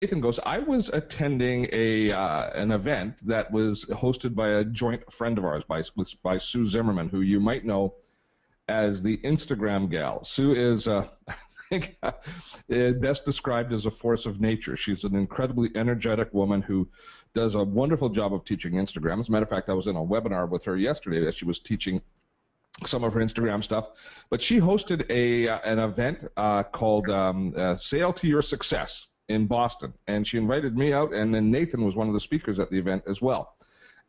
Nathan goes, I was attending an event that was hosted by a joint friend of ours, by Sue Zimmerman, who you might know as the Instagram gal. Sue is, I think, best described as a force of nature. She's an incredibly energetic woman who does a wonderful job of teaching Instagram. As a matter of fact, I was in a webinar with her yesterday that she was teaching some of her Instagram stuff. But she hosted an event called Sail to Your Success in Boston. And she invited me out, and then Nathan was one of the speakers at the event as well.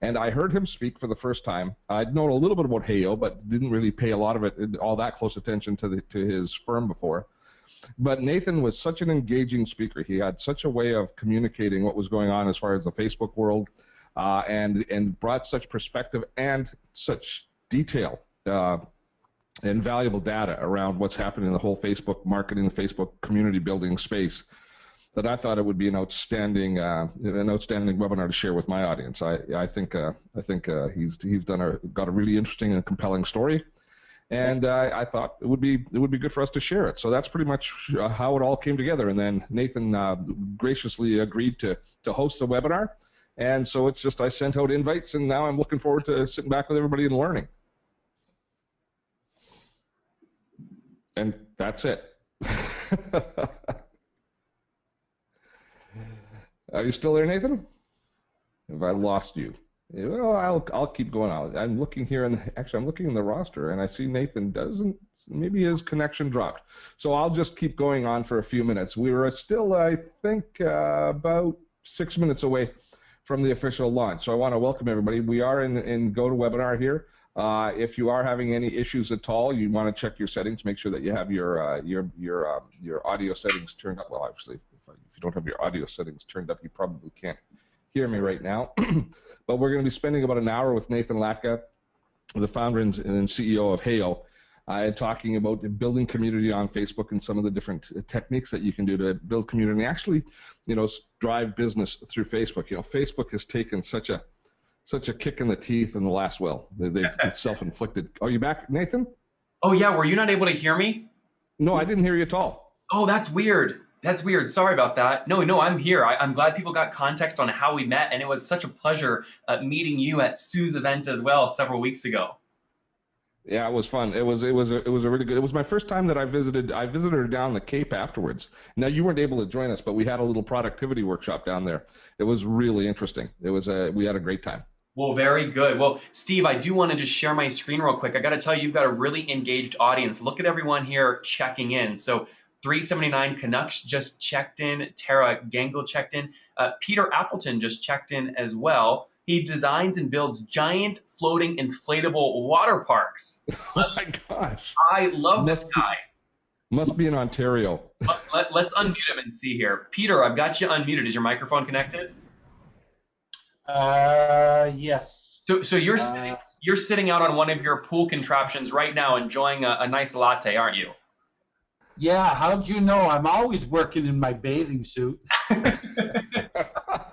And I heard him speak for the first time. I'd known a little bit about Heyo, but didn't really pay a lot of it, all that close attention to his firm before. But Nathan was such an engaging speaker. He had such a way of communicating what was going on as far as the Facebook world, and brought such perspective and such detail and valuable data around what's happening in the whole Facebook marketing, the Facebook community building space, that I thought it would be an outstanding webinar to share with my audience. I think he's got a really interesting and compelling story, and I thought it would be good for us to share it. So that's pretty much how it all came together. And then Nathan graciously agreed to host the webinar, and so it's just I sent out invites, and now I'm looking forward to sitting back with everybody and learning. And that's it. Are you still there, Nathan? Have I lost you? Well, I'll keep going out. I'm looking here, and actually, I'm looking in the roster, and I see Nathan doesn't. Maybe his connection dropped. So I'll just keep going on for a few minutes. We were still, I think, about 6 minutes away from the official launch. So I want to welcome everybody. We are in GoToWebinar here. If you are having any issues at all, you want to check your settings. Make sure that you have your audio settings turned up. Well, obviously, if you don't have your audio settings turned up, you probably can't hear me right now. But we're going to be spending about an hour with Nathan Latka, the founder and CEO of Heyo, and talking about building community on Facebook and some of the different techniques that you can do to build community and actually, drive business through Facebook. Facebook has taken such a kick in the teeth in the last, they've self-inflicted. Are you back, Nathan? Oh, yeah. Were you not able to hear me? No, I didn't hear you at all. Oh, that's weird. That's weird. Sorry about that. No, I'm here. I'm glad people got context on how we met, and it was such a pleasure meeting you at Sue's event as well several weeks ago. Yeah, it was fun. It was a really good. It was my first time that I visited. I visited her down the Cape afterwards. Now you weren't able to join us, but we had a little productivity workshop down there. It was really interesting. We had a great time. Well, very good. Well, Steve, I do want to just share my screen real quick. I got to tell you, you've got a really engaged audience. Look at everyone here checking in. So 379 Canucks just checked in. Tara Gangle checked in. Peter Appleton just checked in as well. He designs and builds giant floating inflatable water parks. Oh my gosh. I love this guy. Must be in Ontario. Let's unmute him and see here. Peter, I've got you unmuted. Is your microphone connected? Yes. So you're sitting out on one of your pool contraptions right now, enjoying a nice latte, aren't you? Yeah. How'd you know? I'm always working in my bathing suit. Steve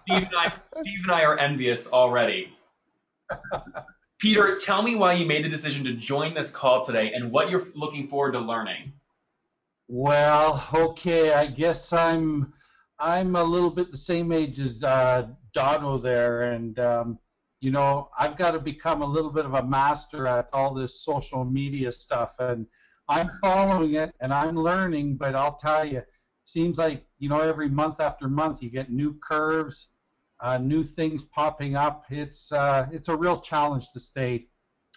and I are envious already. Peter, tell me why you made the decision to join this call today and what you're looking forward to learning. Well, okay. I guess I'm a little bit the same age as Dono there, and I've got to become a little bit of a master at all this social media stuff, and I'm following it and I'm learning. But I'll tell you, seems like every month after month you get new curves, new things popping up. It's a real challenge to stay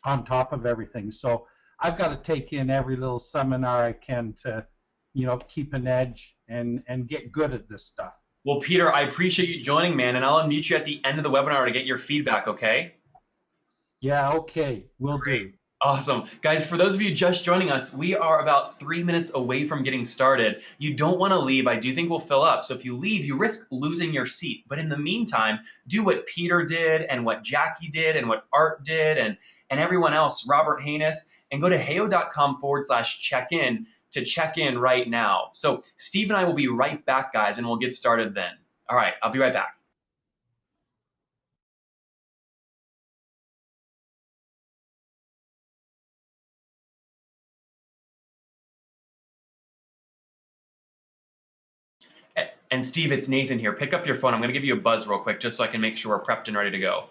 on top of everything. So I've got to take in every little seminar I can to keep an edge and get good at this stuff. Well, Peter, I appreciate you joining, man, and I'll unmute you at the end of the webinar to get your feedback, okay? Yeah, okay. Will do. Awesome. Guys, for those of you just joining us, we are about 3 minutes away from getting started. You don't want to leave. I do think we'll fill up. So if you leave, you risk losing your seat. But in the meantime, do what Peter did and what Jackie did and what Art did and everyone else, Robert Haynes, and go to heyo.com/check-in to check in right now. So Steve and I will be right back, guys, and we'll get started then. All right, I'll be right back. And Steve, it's Nathan here. Pick up your phone. I'm going to give you a buzz real quick just so I can make sure we're prepped and ready to go.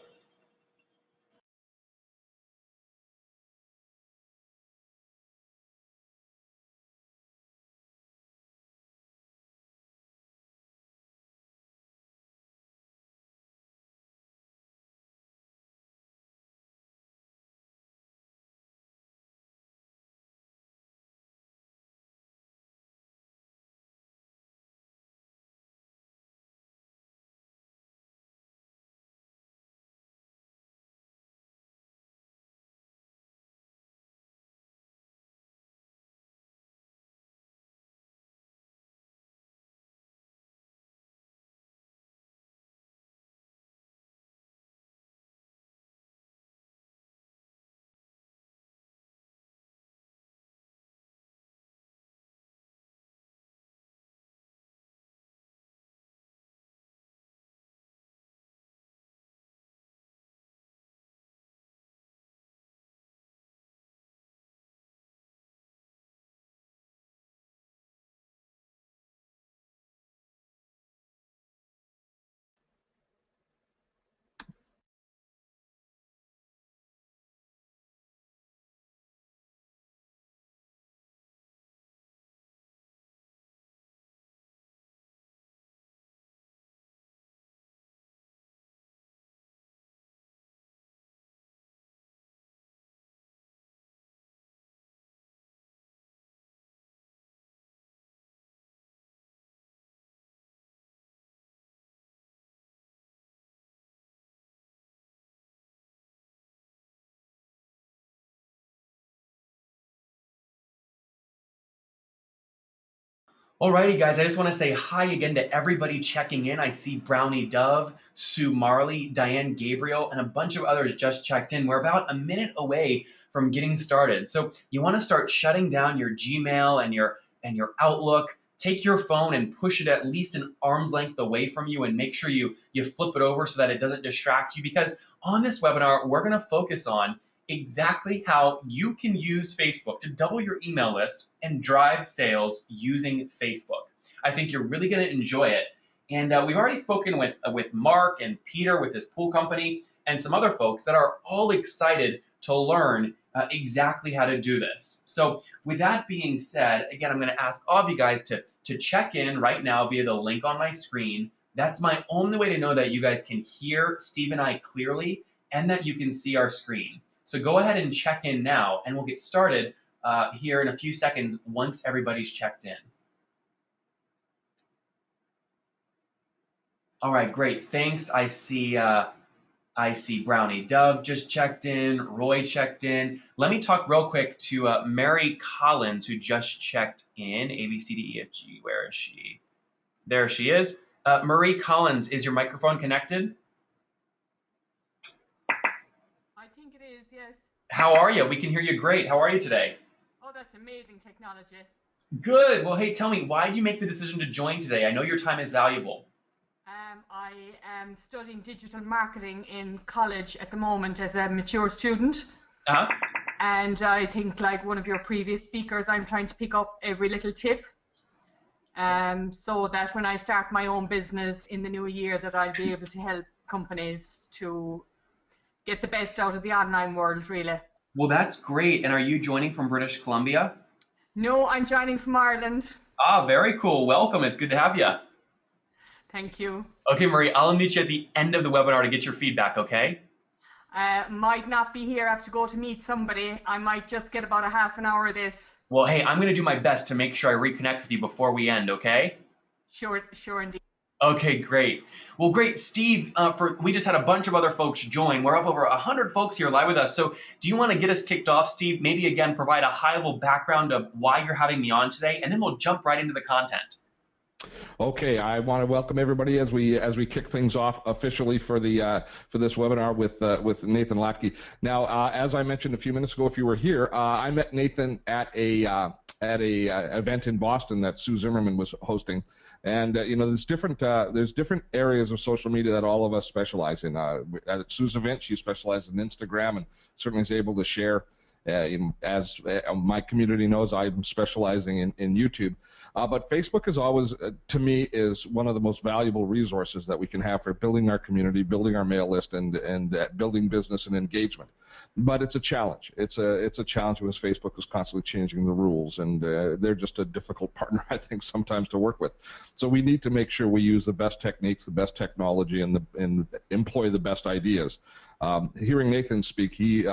Alrighty, guys, I just want to say hi again to everybody checking in. I see Brownie Dove, Sue Marley, Diane Gabriel, and a bunch of others just checked in. We're about a minute away from getting started. So you want to start shutting down your Gmail and your Outlook. Take your phone and push it at least an arm's length away from you and make sure you flip it over so that it doesn't distract you, because on this webinar, we're going to focus on exactly how you can use Facebook to double your email list and drive sales using Facebook. I think you're really going to enjoy it. And we've already spoken with Mark and Peter with this pool company and some other folks that are all excited to learn exactly how to do this. So with that being said, again, I'm going to ask all of you guys to check in right now via the link on my screen. That's my only way to know that you guys can hear Steve and I clearly and that you can see our screen. So go ahead and check in now, and we'll get started here in a few seconds once everybody's checked in. All right, great. Thanks. I see Brownie Dove just checked in. Roy checked in. Let me talk real quick to Mary Collins, who just checked in. A, B, C, D, E, F, G. Where is she? There she is. Marie Collins, is your microphone connected? I think it is, yes. How are you? We can hear you great. How are you today? Oh, that's amazing technology. Good. Well, hey, tell me, why did you make the decision to join today? I know your time is valuable. I am studying digital marketing in college at the moment as a mature student. Uh-huh. And I think, like one of your previous speakers, I'm trying to pick up every little tip so that when I start my own business in the new year, that I'll be able to help companies to get the best out of the online world, really. Well, that's great. And are you joining from British Columbia? No, I'm joining from Ireland. Ah, very cool. Welcome. It's good to have you. Thank you. Okay, Marie, I'll meet you at the end of the webinar to get your feedback, okay? Might not be here. I have to go to meet somebody. I might just get about a half an hour of this. Well, hey, I'm going to do my best to make sure I reconnect with you before we end, okay? Sure indeed. Okay, great. Well, great, Steve. We just had a bunch of other folks join. We're up over 100 folks here live with us. So do you want to get us kicked off, Steve? Maybe, again, provide a high-level background of why you're having me on today, and then we'll jump right into the content. Okay, I want to welcome everybody as we kick things off officially for this webinar with Nathan Latke. Now, as I mentioned a few minutes ago, if you were here, I met Nathan at a event in Boston that Sue Zimmerman was hosting, and there's different areas of social media that all of us specialize in. At Sue's event, she specializes in Instagram and certainly is able to share As my community knows, I'm specializing in YouTube. But Facebook is always, to me, is one of the most valuable resources that we can have for building our community, building our mail list, and building business and engagement. But it's a challenge. It's a challenge because Facebook is constantly changing the rules, and they're just a difficult partner, I think, sometimes to work with. So we need to make sure we use the best techniques, the best technology, and employ the best ideas. Hearing Nathan speak, he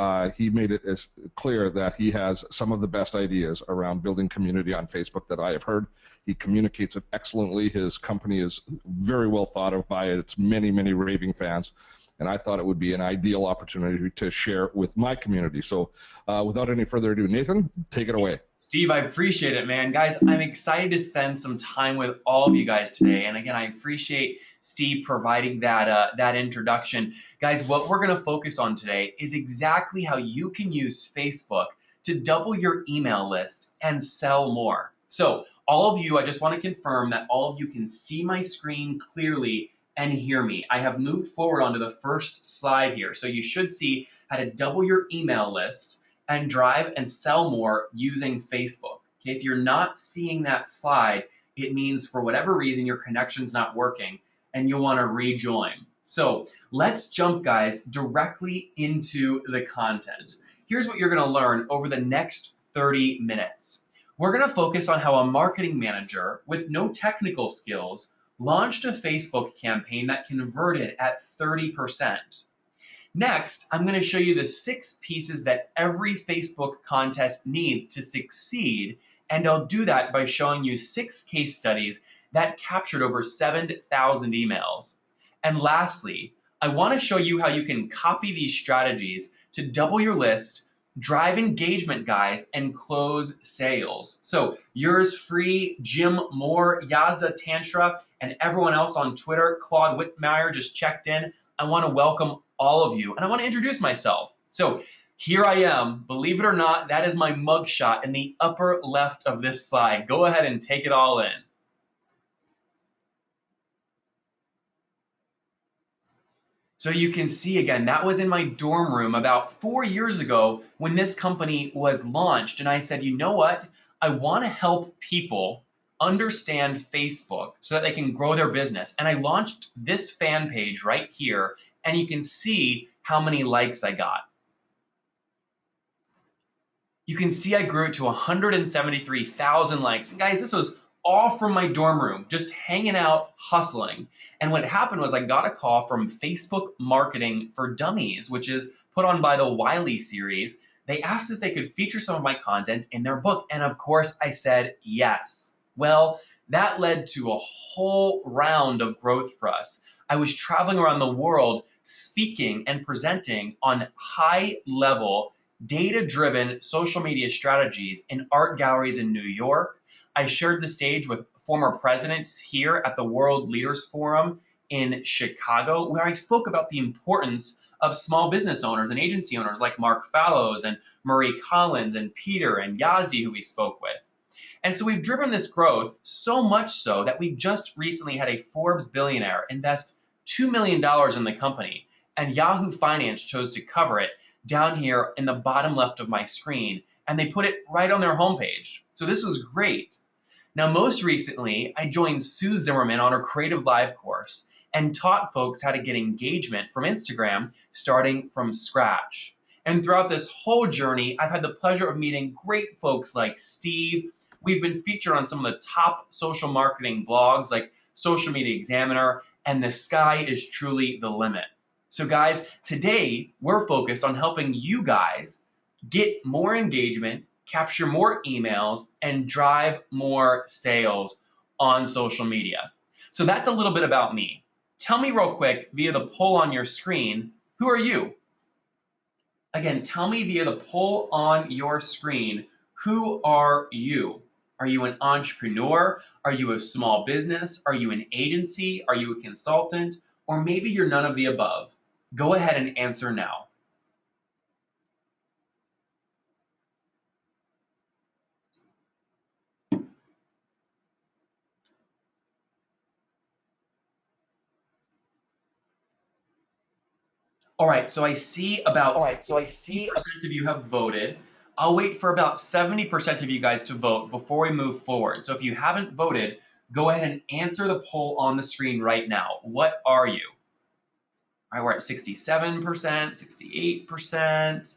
made it as clear that he has some of the best ideas around building community on Facebook that I have heard. He communicates it excellently. His company is very well thought of by its many, many raving fans, and I thought it would be an ideal opportunity to share with my community. So without any further ado, Nathan, take it away. Steve, I appreciate it, man. Guys, I'm excited to spend some time with all of you guys today. And again, I appreciate Steve providing that introduction. Guys, what we're going to focus on today is exactly how you can use Facebook to double your email list and sell more. So all of you, I just want to confirm that all of you can see my screen clearly and hear me. I have moved forward onto the first slide here. So you should see how to double your email list and drive and sell more using Facebook. Okay, if you're not seeing that slide, it means for whatever reason your connection's not working and you'll want to rejoin. So let's jump, guys, directly into the content. Here's what you're going to learn over the next 30 minutes. We're going to focus on how a marketing manager with no technical skills launched a Facebook campaign that converted at 30%. Next, I'm going to show you the 6 pieces that every Facebook contest needs to succeed, and I'll do that by showing you 6 case studies that captured over 7,000 emails. And lastly, I want to show you how you can copy these strategies to double your list, drive engagement, guys, and close sales. So yours free, Jim Moore, Yazda Tantra, and everyone else on Twitter, Claude Whitmire just checked in. I want to welcome all of you, and I want to introduce myself. So here I am. Believe it or not, that is my mugshot in the upper left of this slide. Go ahead and take it all in. So you can see again, that was in my dorm room about 4 years ago when this company was launched. And I said, you know what? I want to help people understand Facebook so that they can grow their business. And I launched this fan page right here, and you can see how many likes I got. You can see I grew it to 173,000 likes. And guys, this was all from my dorm room, just hanging out, hustling. And what happened was I got a call from Facebook Marketing for Dummies, which is put on by the Wiley series. They asked if they could feature some of my content in their book. And of course, I said yes. Well, that led to a whole round of growth for us. I was traveling around the world speaking and presenting on high-level, data-driven social media strategies in art galleries in New York. I shared the stage with former presidents here at the World Leaders Forum in Chicago, where I spoke about the importance of small business owners and agency owners like Mark Fallows and Marie Collins and Peter and Yazdi, who we spoke with. And so we've driven this growth so much so that we just recently had a Forbes billionaire invest $2 million in the company, and Yahoo Finance chose to cover it down here in the bottom left of my screen, and they put it right on their homepage. So this was great. Now, most recently, I joined Sue Zimmerman on her Creative Live course and taught folks how to get engagement from Instagram starting from scratch. And throughout this whole journey, I've had the pleasure of meeting great folks like Steve. We've been featured on some of the top social marketing blogs like Social Media Examiner, and the sky is truly the limit. So guys, today we're focused on helping you guys get more engagement, capture more emails, and drive more sales on social media. So that's a little bit about me. Tell me real quick via the poll on your screen, who are you? Again, tell me via the poll on your screen, who are you? Are you an entrepreneur? Are you a small business? Are you an agency? Are you a consultant? Or maybe you're none of the above. Go ahead and answer now. All right, so I see about 60% of you have voted. I'll wait for about 70% of you guys to vote before we move forward. So if you haven't voted, go ahead and answer the poll on the screen right now. What are you? All right, we're at 67%, 68%,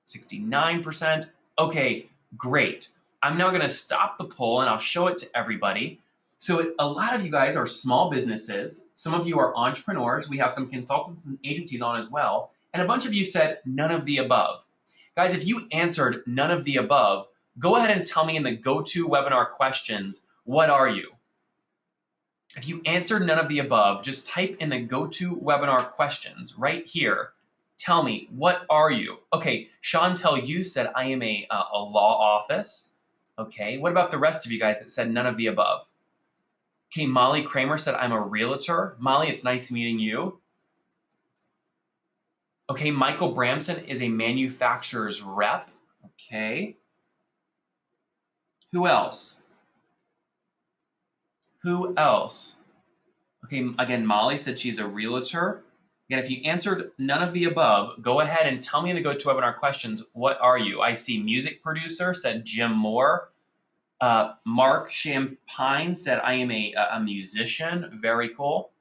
69%. Okay, great. I'm now going to stop the poll and I'll show it to everybody. So a lot of you guys are small businesses. Some of you are entrepreneurs. We have some consultants and agencies on as well. And a bunch of you said none of the above. Guys, if you answered none of the above, go ahead and tell me in the GoToWebinar questions, what are you? If you answered none of the above, just type in the GoToWebinar questions right here. Tell me, what are you? Okay, Chantel, you said I am a law office. Okay, what about the rest of you guys that said none of the above? Okay, Molly Kramer said I'm a realtor. Molly, it's nice meeting you. Okay, Michael Bramson is a manufacturer's rep. Okay. Who else? Who else? Okay, again, Molly said she's a realtor. Again, if you answered none of the above, go ahead and tell me in the GoToWebinar questions, what are you? I see music producer, said Jim Moore. Mark Champagne said, I am a musician. Very cool.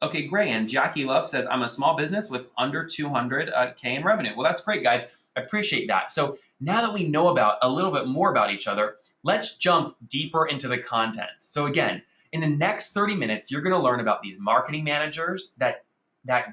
Okay, great. And Jackie Love says, I'm a small business with under 200K in revenue. Well, that's great, guys. I appreciate that. So now that we know about a little bit more about each other, let's jump deeper into the content. So again, in the next 30 minutes, you're going to learn about these marketing managers that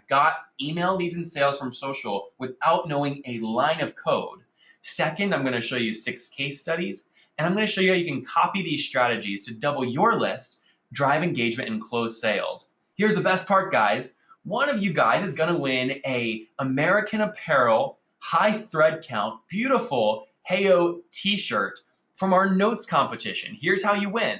got email leads and sales from social without knowing a line of code. Second, I'm going to show you 6 case studies. And I'm going to show you how you can copy these strategies to double your list, drive engagement, and close sales. Here's the best part, guys. One of you guys is going to win a American Apparel, high thread count, beautiful Heyo t-shirt from our notes competition. Here's how you win.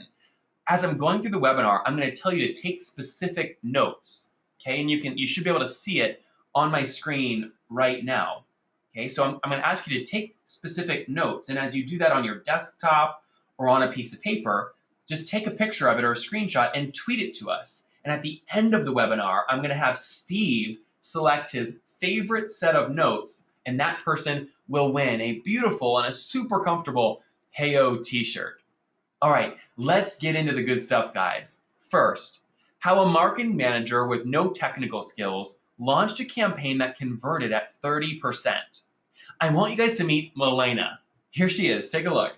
As I'm going through the webinar, I'm going to tell you to take specific notes. Okay, and you should be able to see it on my screen right now. Okay, so I'm going to ask you to take specific notes, and as you do that on your desktop or on a piece of paper, just take a picture of it or a screenshot and tweet it to us. And at the end of the webinar, I'm going to have Steve select his favorite set of notes, and that person will win a beautiful and a super comfortable Heyo t-shirt. All right, let's get into the good stuff, guys. First, how a marketing manager with no technical skills launched a campaign that converted at 30%. I want you guys to meet Milena. Here she is. Take a look.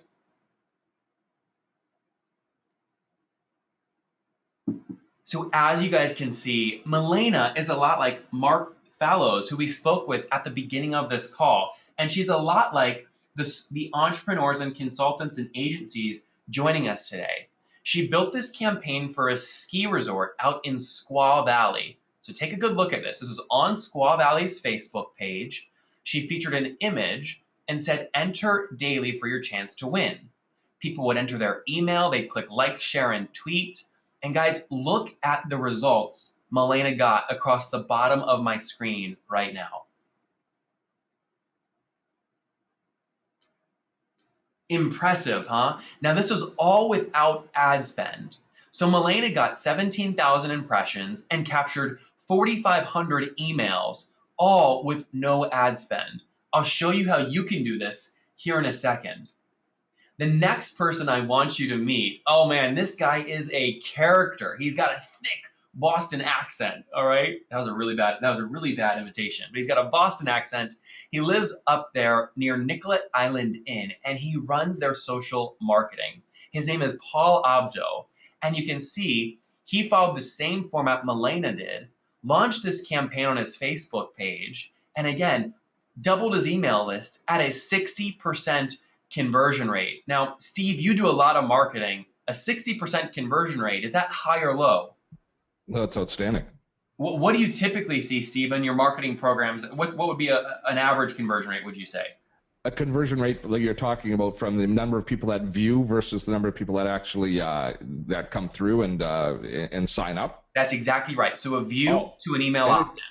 So as you guys can see, Milena is a lot like Mark Fallows, who we spoke with at the beginning of this call. And she's a lot like the entrepreneurs and consultants and agencies joining us today. She built this campaign for a ski resort out in Squaw Valley. So take a good look at this. This was on Squaw Valley's Facebook page. She featured an image and said, enter daily for your chance to win. People would enter their email, they'd click like, share, and tweet. And guys, look at the results Milena got across the bottom of my screen right now. Impressive, huh? Now this was all without ad spend. So Milena got 17,000 impressions and captured 4,500 emails, all with no ad spend. I'll show you how you can do this here in a second. The next person I want you to meet, oh man, this guy is a character. He's got a thick Boston accent, all right? That was a really bad imitation, but he's got a Boston accent. He lives up there near Nicollet Island Inn, and he runs their social marketing. His name is Paul Abdo, and you can see he followed the same format Milena did, launched this campaign on his Facebook page, and again, doubled his email list at a 60% conversion rate. Now, Steve, you do a lot of marketing. A 60% conversion rate, is that high or low? That's outstanding. What do you typically see, Steve, in your marketing programs? What would be an average conversion rate, would you say? A conversion rate like you're talking about from the number of people that view versus the number of people that actually that come through and sign up? That's exactly right. So a view to an email opt-in.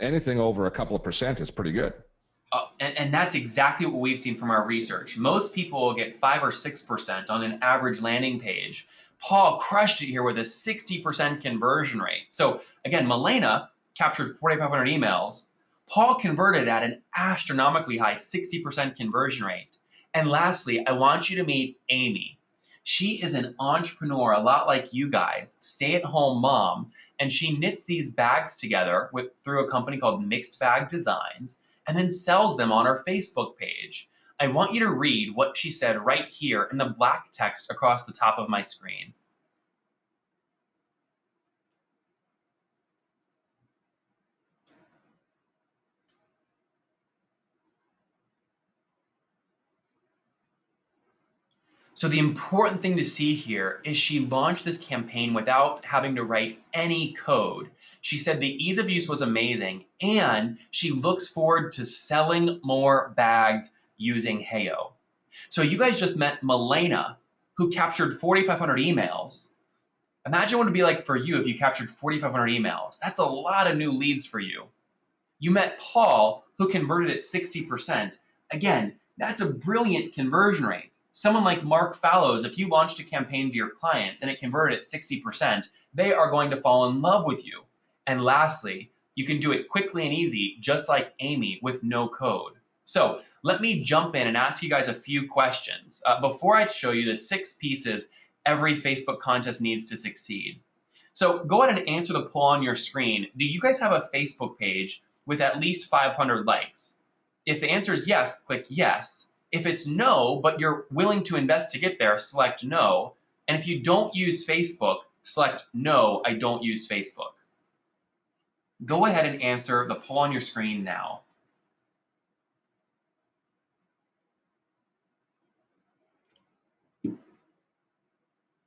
Anything over a couple of percent is pretty good. And that's exactly what we've seen from our research. Most people will get 5 or 6% on an average landing page. Paul crushed it here with a 60% conversion rate. So again, Milena captured 4,500 emails. Paul converted at an astronomically high 60% conversion rate. And lastly, I want you to meet Amy. She is an entrepreneur, a lot like you guys, stay-at-home mom, and she knits these bags together through a company called Mixed Bag Designs and then sells them on her Facebook page. I want you to read what she said right here in the black text across the top of my screen. So the important thing to see here is she launched this campaign without having to write any code. She said the ease of use was amazing, and she looks forward to selling more bags using Heyo. So you guys just met Milena, who captured 4,500 emails. Imagine what it would be like for you if you captured 4,500 emails. That's a lot of new leads for you. You met Paul, who converted at 60%. Again, that's a brilliant conversion rate. Someone like Mark Fallows, if you launched a campaign to your clients and it converted at 60%, they are going to fall in love with you. And lastly, you can do it quickly and easy, just like Amy, with no code. So let me jump in and ask you guys a few questions before I show you the 6 pieces every Facebook contest needs to succeed. So go ahead and answer the poll on your screen. Do you guys have a Facebook page with at least 500 likes? If the answer is yes, click yes. If it's no, but you're willing to invest to get there, select no. And if you don't use Facebook, select no, I don't use Facebook. Go ahead and answer the poll on your screen now.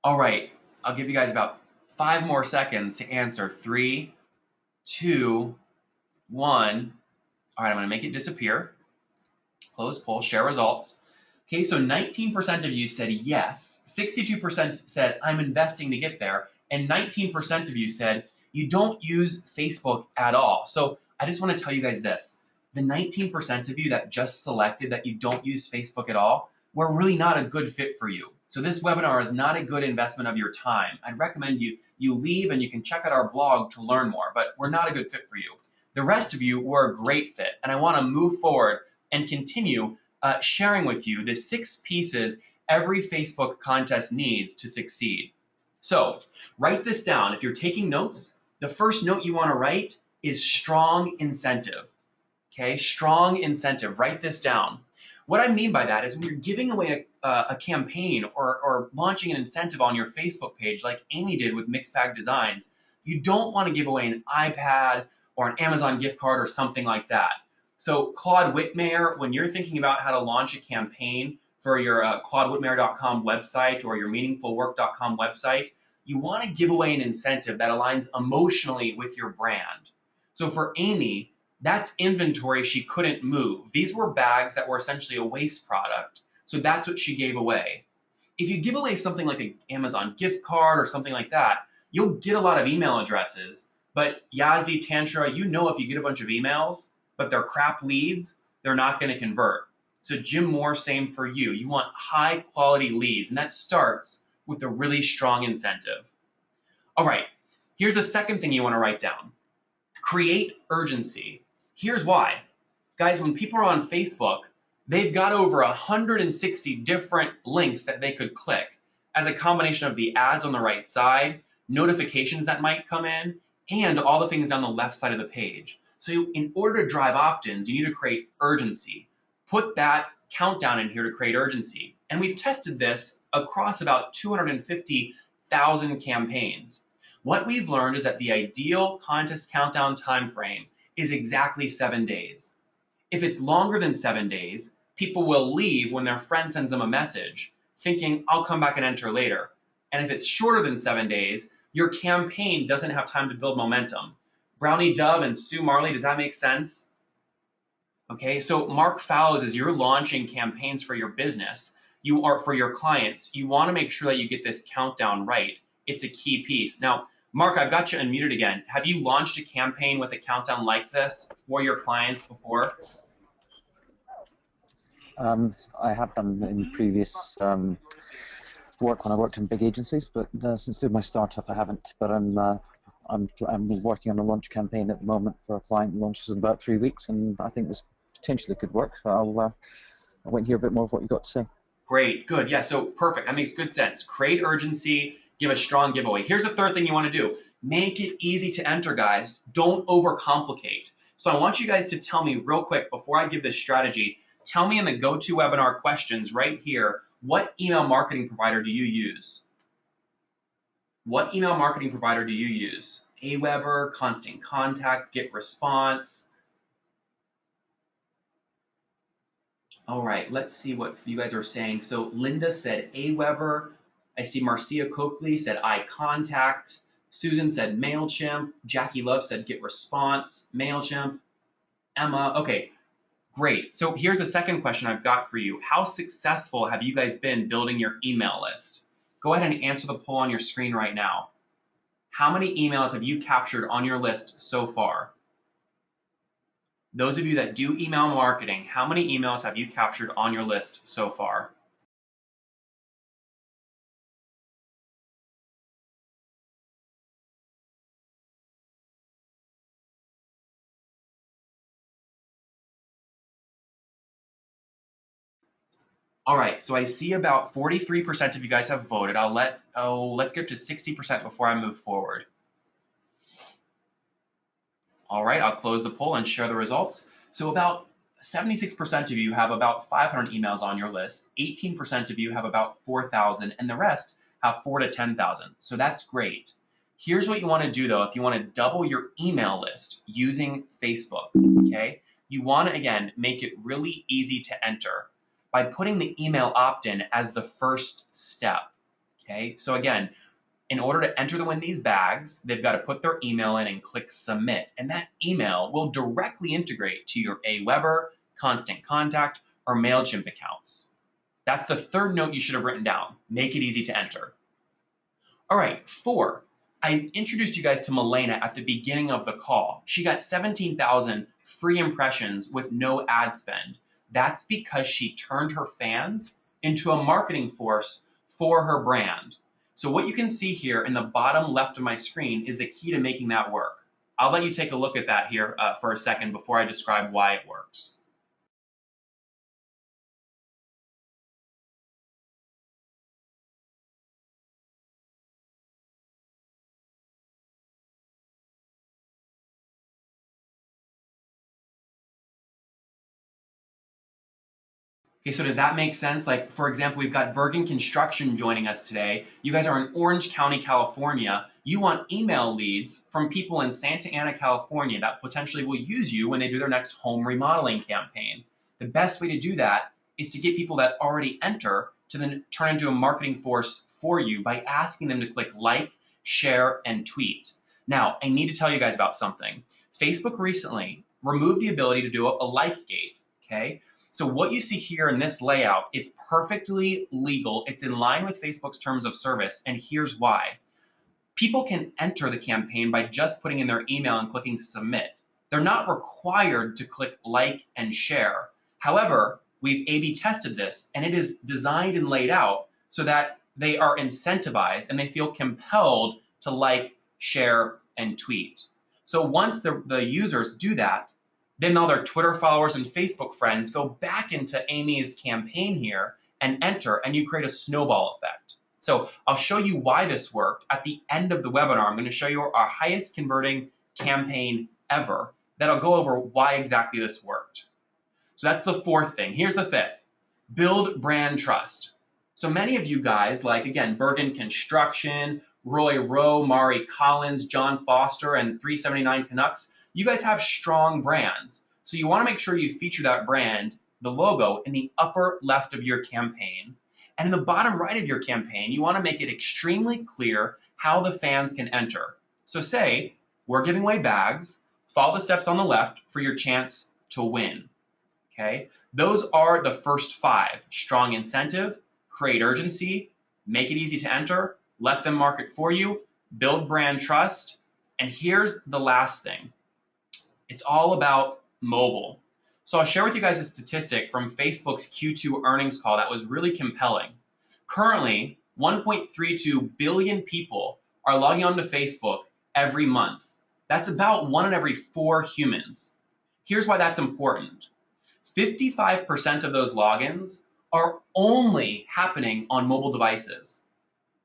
All right, I'll give you guys about 5 more seconds to answer. 3, 2, 1. All right, I'm gonna make it disappear. Close poll, share results. Okay, so 19% of you said yes, 62% said I'm investing to get there, and 19% of you said you don't use Facebook at all. So I just want to tell you guys this. The 19% of you that just selected that you don't use Facebook at all, we're really not a good fit for you. So this webinar is not a good investment of your time. I'd recommend you leave and you can check out our blog to learn more, but we're not a good fit for you. The rest of you were a great fit, and I want to move forward and continue sharing with you the 6 pieces every Facebook contest needs to succeed. So write this down. If you're taking notes, the first note you want to write is strong incentive. Okay, strong incentive. Write this down. What I mean by that is when you're giving away a campaign or launching an incentive on your Facebook page like Amy did with Mixed Bag Designs, you don't want to give away an iPad or an Amazon gift card or something like that. So Claude Whitmire, when you're thinking about how to launch a campaign for your claudewhitmire.com website or your meaningfulwork.com website, you want to give away an incentive that aligns emotionally with your brand. So for Amy, that's inventory she couldn't move. These were bags that were essentially a waste product. So that's what she gave away. If you give away something like an Amazon gift card or something like that, you'll get a lot of email addresses. But Yazdi, Tantra, you know if you get a bunch of emails, but they're crap leads, they're not going to convert. So Jim Moore, same for you. You want high quality leads, and that starts with a really strong incentive. All right, here's the second thing you want to write down. Create urgency. Here's why. Guys, when people are on Facebook, they've got over 160 different links that they could click as a combination of the ads on the right side, notifications that might come in, and all the things down the left side of the page. So in order to drive opt-ins, you need to create urgency. Put that countdown in here to create urgency. And we've tested this across about 250,000 campaigns. What we've learned is that the ideal contest countdown time frame is exactly 7 days. If it's longer than 7 days, people will leave when their friend sends them a message, thinking, I'll come back and enter later. And if it's shorter than 7 days, your campaign doesn't have time to build momentum. Brownie Dove and Sue Marley, does that make sense? Okay, so Mark Fallows, as you're launching campaigns for your business, for your clients, you want to make sure that you get this countdown right. It's a key piece. Now, Mark, I've got you unmuted again. Have you launched a campaign with a countdown like this for your clients before? I have done in previous work when I worked in big agencies, but since doing my startup, I haven't. But I'm I'm working on a launch campaign at the moment for a client who launches in about 3 weeks, and I think this potentially could work. So I'll wait and hear a bit more of what you've got to say. Great, good. Yeah, so perfect. That makes good sense. Create urgency, give a strong giveaway. Here's the third thing you want to do. Make it easy to enter, guys. Don't overcomplicate. So I want you guys to tell me real quick before I give this strategy, tell me in the GoToWebinar questions right here, what email marketing provider do you use? What email marketing provider do you use? Aweber, Constant Contact, Get Response. All right, let's see what you guys are saying. So Linda said Aweber. I see Marcia Coakley said iContact. Susan said MailChimp. Jackie Love said Get Response, MailChimp. Emma, okay, great. So here's the second question I've got for you. How successful have you guys been building your email list? Go ahead and answer the poll on your screen right now. How many emails have you captured on your list so far? Those of you that do email marketing, how many emails have you captured on your list so far? All right, so I see about 43% of you guys have voted. Let's get to 60% before I move forward. All right, I'll close the poll and share the results. So about 76% of you have about 500 emails on your list, 18% of you have about 4,000, and the rest have 4,000 to 10,000. So that's great. Here's what you want to do though, if you want to double your email list using Facebook, okay? You want to, again, make it really easy to enter by putting the email opt-in as the first step, okay? So again, in order to enter to win these bags, they've got to put their email in and click submit. And that email will directly integrate to your Aweber, Constant Contact, or MailChimp accounts. That's the third note you should have written down. Make it easy to enter. All right, 4. I introduced you guys to Milena at the beginning of the call. She got 17,000 free impressions with no ad spend. That's because she turned her fans into a marketing force for her brand. So what you can see here in the bottom left of my screen is the key to making that work. I'll let you take a look at that here for a second before I describe why it works. Okay, so does that make sense? Like, for example, we've got Bergen Construction joining us today. You guys are in Orange County, California. You want email leads from people in Santa Ana, California that potentially will use you when they do their next home remodeling campaign. The best way to do that is to get people that already enter to then turn into a marketing force for you by asking them to click like, share, and tweet. Now, I need to tell you guys about something. Facebook recently removed the ability to do a like gate, okay? So what you see here in this layout, it's perfectly legal. It's in line with Facebook's terms of service, and here's why. People can enter the campaign by just putting in their email and clicking submit. They're not required to click like and share. However, we've A/B tested this, and it is designed and laid out so that they are incentivized and they feel compelled to like, share, and tweet. So once the users do that, then all their Twitter followers and Facebook friends go back into Amy's campaign here and enter, and you create a snowball effect. So I'll show you why this worked. At the end of the webinar, I'm going to show you our highest converting campaign ever. That'll go over why exactly this worked. So that's the 4th thing. Here's the 5th. Build brand trust. So many of you guys, like, again, Bergen Construction, Roy Rowe, Mari Collins, John Foster, and 379 Canucks, you guys have strong brands. So you want to make sure you feature that brand, the logo, in the upper left of your campaign. And in the bottom right of your campaign, you want to make it extremely clear how the fans can enter. So say, we're giving away bags, follow the steps on the left for your chance to win. Okay? Those are the first 5. Strong incentive, create urgency, make it easy to enter, let them market for you, build brand trust, and here's the last thing. It's all about mobile. So I'll share with you guys a statistic from Facebook's Q2 earnings call that was really compelling. Currently, 1.32 billion people are logging onto Facebook every month. That's about 1 in every 4 humans. Here's why that's important. 55% of those logins are only happening on mobile devices.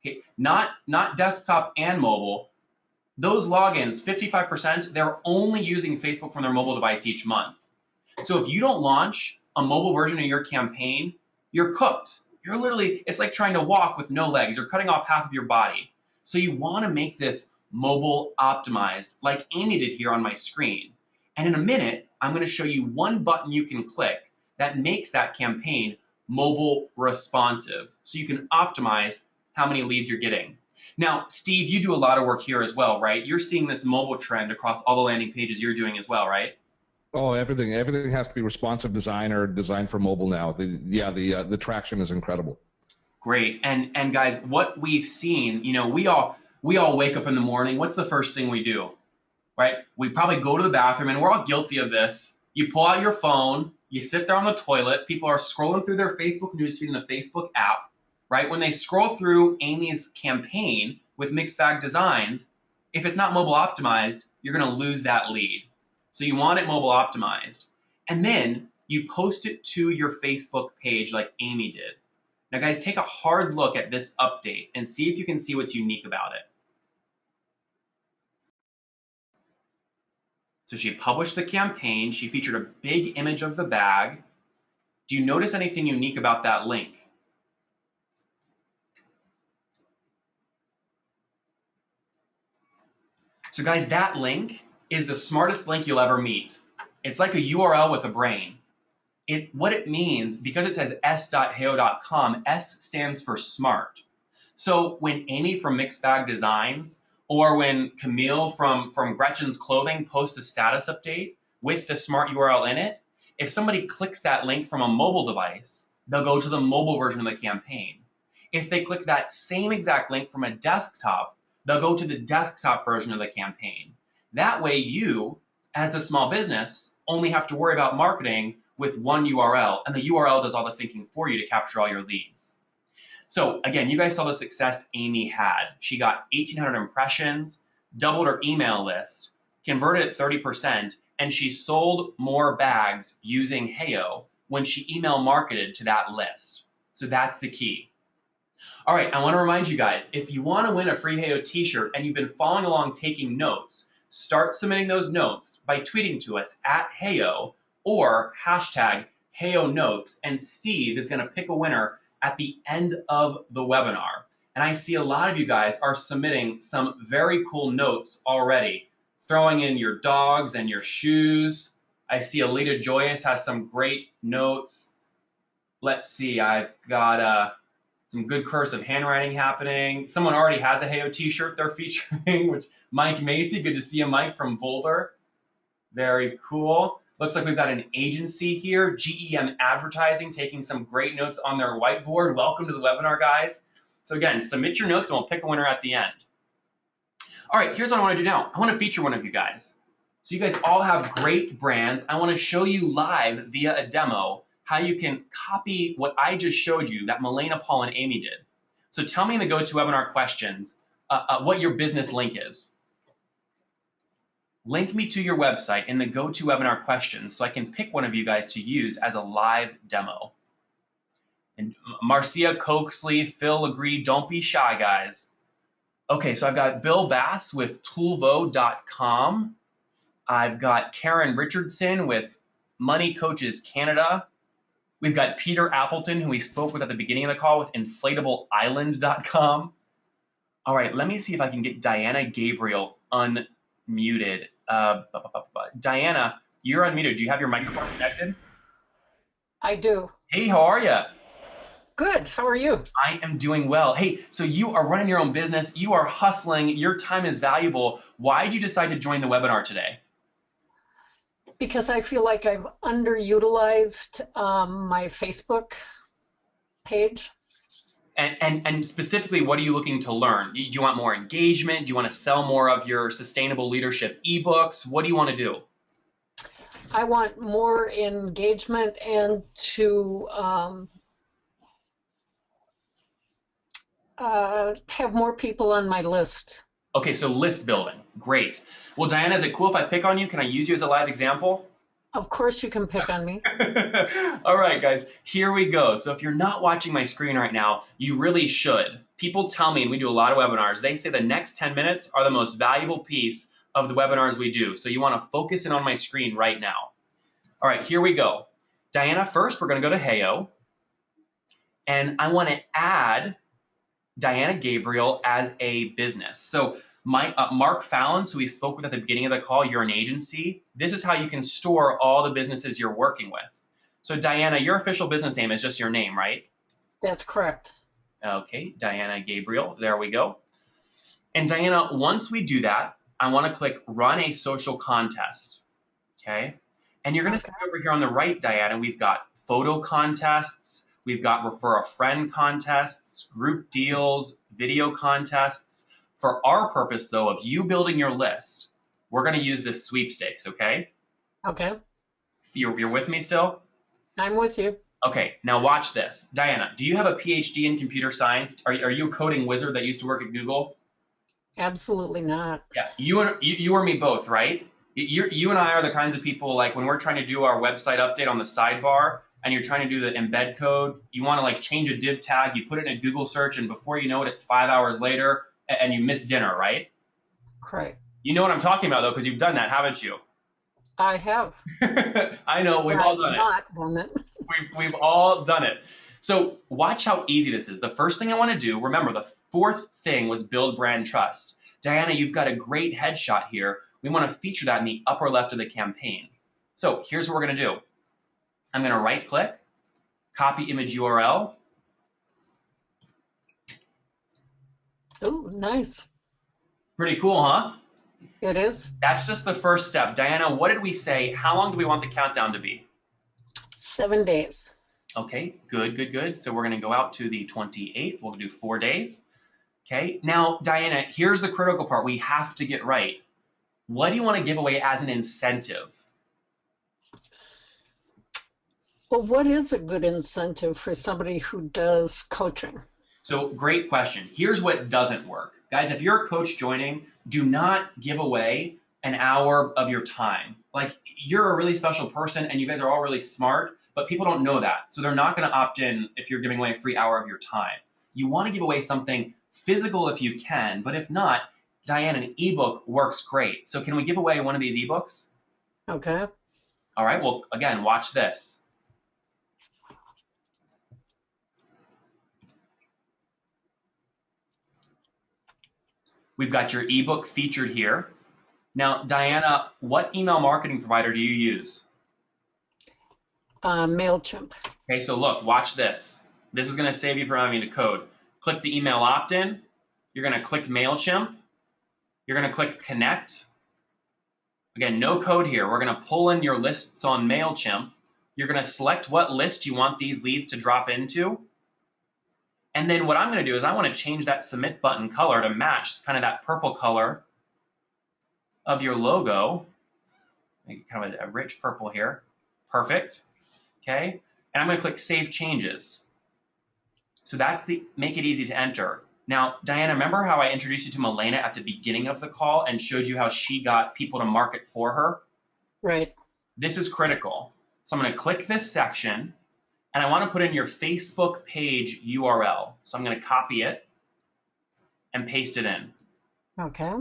Okay, not desktop and mobile. Those logins, 55%, they're only using Facebook from their mobile device each month. So if you don't launch a mobile version of your campaign, you're cooked. You're literally, it's like trying to walk with no legs. You're cutting off half of your body. So you want to make this mobile optimized, like Amy did here on my screen. And in a minute, I'm going to show you one button you can click that makes that campaign mobile responsive. So you can optimize how many leads you're getting. Now, Steve, you do a lot of work here as well, right? You're seeing this mobile trend across all the landing pages you're doing as well, right? Oh, everything has to be responsive design or designed for mobile now. The traction is incredible. Great. And guys, what we've seen, you know, we all wake up in the morning. What's the first thing we do? Right? We probably go to the bathroom, and we're all guilty of this. You pull out your phone, you sit there on the toilet, people are scrolling through their Facebook newsfeed in the Facebook app, right? When they scroll through Amy's campaign with Mixed Bag Designs, if it's not mobile optimized, you're going to lose that lead. So you want it mobile optimized. And then you post it to your Facebook page like Amy did. Now guys, take a hard look at this update and see if you can see what's unique about it. So she published the campaign, she featured a big image of the bag. Do you notice anything unique about that link? So guys, that link is the smartest link you'll ever meet. It's like a URL with a brain. What it means, because it says s.heyo.com, S stands for smart. So when Amy from Mixed Bag Designs or when Camille from Gretchen's Clothing posts a status update with the smart URL in it, if somebody clicks that link from a mobile device, they'll go to the mobile version of the campaign. If they click that same exact link from a desktop, they'll go to the desktop version of the campaign. That way you, as the small business, only have to worry about marketing with one URL, and the URL does all the thinking for you to capture all your leads. So again, you guys saw the success Amy had. She got 1,800 impressions, doubled her email list, converted at 30%, and she sold more bags using Heyo when she email marketed to that list. So that's the key. All right, I want to remind you guys, if you want to win a free Heyo t-shirt and you've been following along taking notes, start submitting those notes by tweeting to us at Heyo or hashtag Heyo Notes, and Steve is going to pick a winner at the end of the webinar. And I see a lot of you guys are submitting some very cool notes already, throwing in your dogs and your shoes. I see Alita Joyous has some great notes. Let's see, I've got some good cursive handwriting happening. Someone already has a Heyo t-shirt they're featuring, which Mike Macy, good to see you, Mike from Boulder. Very cool. Looks like we've got an agency here, GEM Advertising, taking some great notes on their whiteboard. Welcome to the webinar, guys. So again, submit your notes and we'll pick a winner at the end. All right, here's what I want to do now. I want to feature one of you guys. So you guys all have great brands. I want to show you live via a demo how you can copy what I just showed you that Milena, Paul, and Amy did. So tell me in the GoToWebinar questions what your business link is. Link me to your website in the GoToWebinar questions so I can pick one of you guys to use as a live demo. And Marcia Coaxley, Phil agreed, don't be shy, guys. Okay, so I've got Bill Bass with Toolvo.com. I've got Karen Richardson with Money Coaches Canada. We've got Peter Appleton, who we spoke with at the beginning of the call, with inflatableisland.com. All right, let me see if I can get Diana Gabriel unmuted. Diana, you're unmuted. Do you have your microphone connected? I do. Hey, how are you? Good. How are you? I am doing well. Hey, so you are running your own business. You are hustling. Your time is valuable. Why did you decide to join the webinar today? Because I feel like I've underutilized my Facebook page. And specifically, what are you looking to learn? Do you want more engagement? Do you want to sell more of your sustainable leadership ebooks? What do you want to do? I want more engagement and to have more people on my list. Okay, so list building. Great. Well, Diana, is it cool if I pick on you? Can I use you as a live example? Of course you can pick on me. All right, guys, here we go. So if you're not watching my screen right now, you really should. People tell me, and we do a lot of webinars, they say the next 10 minutes are the most valuable piece of the webinars we do. So you want to focus in on my screen right now. All right, here we go. Diana, first we're going to go to Heyo. And I want to add Diana Gabriel as a business. So Mark Fallon, who we spoke with at the beginning of the call, you're an agency. This is how you can store all the businesses you're working with. So Diana, your official business name is just your name, right? That's correct. Okay, Diana Gabriel, there we go. And Diana, once we do that, I want to click Run a Social Contest, okay? And you're going to see over here on the right, Diana, we've got photo contests, we've got refer a friend contests, group deals, video contests. For our purpose, though, of you building your list, we're going to use this sweepstakes, okay? Okay. You're with me still? I'm with you. Okay, now watch this. Diana, do you have a PhD in computer science? Are you a coding wizard that used to work at Google? Absolutely not. Yeah, you or me both, right? You and I are the kinds of people, like when we're trying to do our website update on the sidebar and you're trying to do the embed code, you want to like change a div tag, you put it in a Google search, and before you know it, it's 5 hours later and you miss dinner, right? Correct. You know what I'm talking about, though, because you've done that, haven't you? I have. I know, we've all done it. Not done it. We've all done it. So watch how easy this is. The first thing I want to do, remember, the fourth thing was build brand trust. Diana, you've got a great headshot here. We want to feature that in the upper left of the campaign. So here's what we're going to do. I'm going to right click, copy image URL. Oh, nice. Pretty cool, huh? It is. That's just the first step. Diana, what did we say? How long do we want the countdown to be? 7 days. Okay, good. So we're going to go out to the 28th. We'll do 4 days. Okay, now, Diana, here's the critical part we have to get right. What do you want to give away as an incentive? Well, what is a good incentive for somebody who does coaching? So great question. Here's what doesn't work. Guys, if you're a coach joining, do not give away an hour of your time. Like, you're a really special person and you guys are all really smart, but people don't know that. So they're not going to opt in if you're giving away a free hour of your time. You want to give away something physical if you can, but if not, Diane, an ebook works great. So can we give away one of these ebooks? Okay. All right, well, again, watch this. We've got your ebook featured here. Now, Diana, what email marketing provider do you use? MailChimp. Okay, so look, watch this. This is going to save you from having to code. Click the email opt-in. You're going to click MailChimp. You're going to click Connect. Again, no code here. We're going to pull in your lists on MailChimp. You're going to select what list you want these leads to drop into. And then what I'm going to do is I want to change that submit button color to match kind of that purple color of your logo. Make kind of a rich purple here. Perfect. Okay. And I'm going to click Save Changes. So that's the make it easy to enter. Now, Diana, remember how I introduced you to Milena at the beginning of the call and showed you how she got people to market for her? Right. This is critical. So I'm going to click this section. And I want to put in your Facebook page URL. So I'm going to copy it and paste it in. Okay.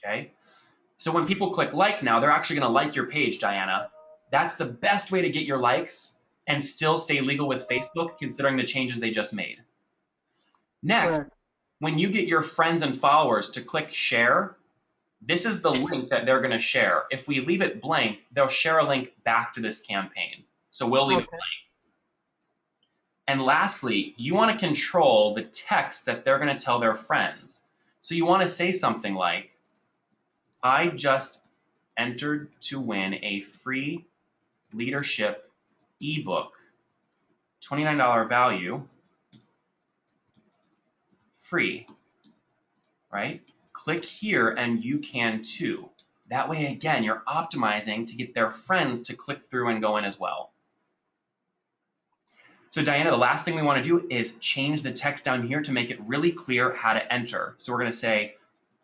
Okay. So when people click like now, they're actually going to like your page, Diana. That's the best way to get your likes and still stay legal with Facebook, considering the changes they just made. Next, Sure. when you get your friends and followers to click share, this is the link that they're going to share. If we leave it blank, they'll share a link back to this campaign. So we'll leave it blank. And lastly, you want to control the text that they're going to tell their friends. So you want to say something like, I just entered to win a free leadership ebook, $29 value, free, right? Click here and you can too. That way, again, you're optimizing to get their friends to click through and go in as well. So Diana, the last thing we want to do is change the text down here to make it really clear how to enter. So we're going to say,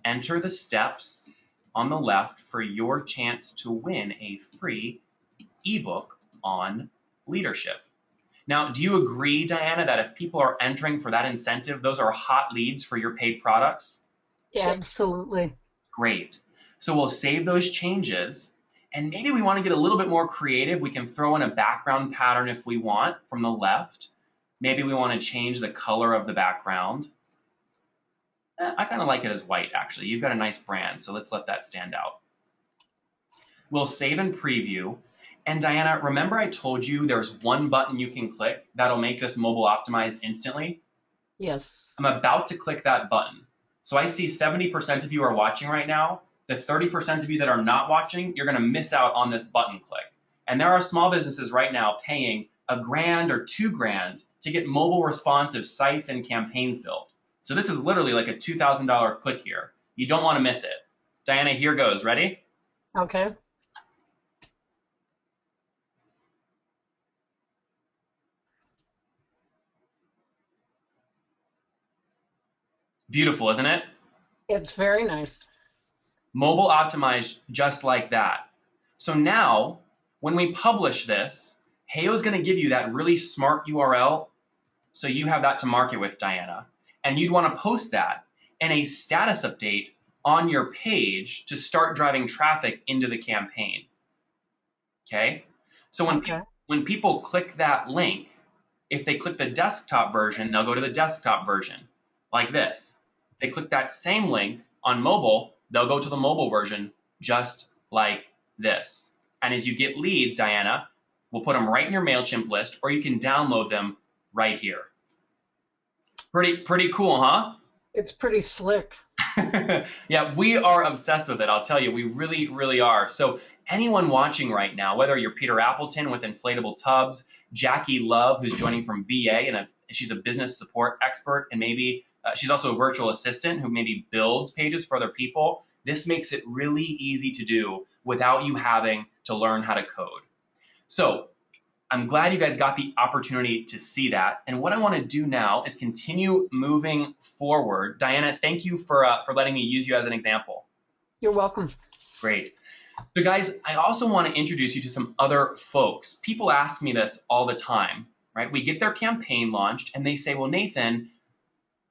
enter the steps on the left for your chance to win a free ebook on leadership. Now, do you agree, Diana, that if people are entering for that incentive, those are hot leads for your paid products? Yeah, absolutely. Great. So we'll save those changes. And maybe we want to get a little bit more creative. We can throw in a background pattern if we want from the left. Maybe we want to change the color of the background. I kind of like it as white, actually. You've got a nice brand, so let's let that stand out. We'll save and preview. And Diana, remember I told you there's one button you can click that'll make this mobile optimized instantly? Yes. I'm about to click that button. So I see 70% of you are watching right now. The 30% of you that are not watching, you're going to miss out on this button click. And there are small businesses right now paying $1,000 or $2,000 to get mobile responsive sites and campaigns built. So this is literally like a $2,000 click here. You don't want to miss it. Diana, here goes. Ready? Okay. Beautiful, isn't it? It's very nice. Mobile optimized just like that. So now, when we publish this, Heyo's going to give you that really smart URL, so you have that to market with, Diana. And you'd want to post that in a status update on your page to start driving traffic into the campaign. Okay? So when people click that link, if they click the desktop version, they'll go to the desktop version, like this. If they click that same link on mobile, they'll go to the mobile version just like this. And as you get leads, Diana, we'll put them right in your MailChimp list, or you can download them right here. Pretty cool, huh? It's pretty slick. Yeah, we are obsessed with it. I'll tell you, we really, really are. So anyone watching right now, whether you're Peter Appleton with inflatable tubs, Jackie Love, who's joining from VA, and she's a business support expert, and maybe she's also a virtual assistant who maybe builds pages for other people. This makes it really easy to do without you having to learn how to code. So I'm glad you guys got the opportunity to see that. And what I want to do now is continue moving forward. Diana, thank you for letting me use you as an example. You're welcome. Great. So guys, I also want to introduce you to some other folks. People ask me this all the time, right? We get their campaign launched and they say, well, Nathan,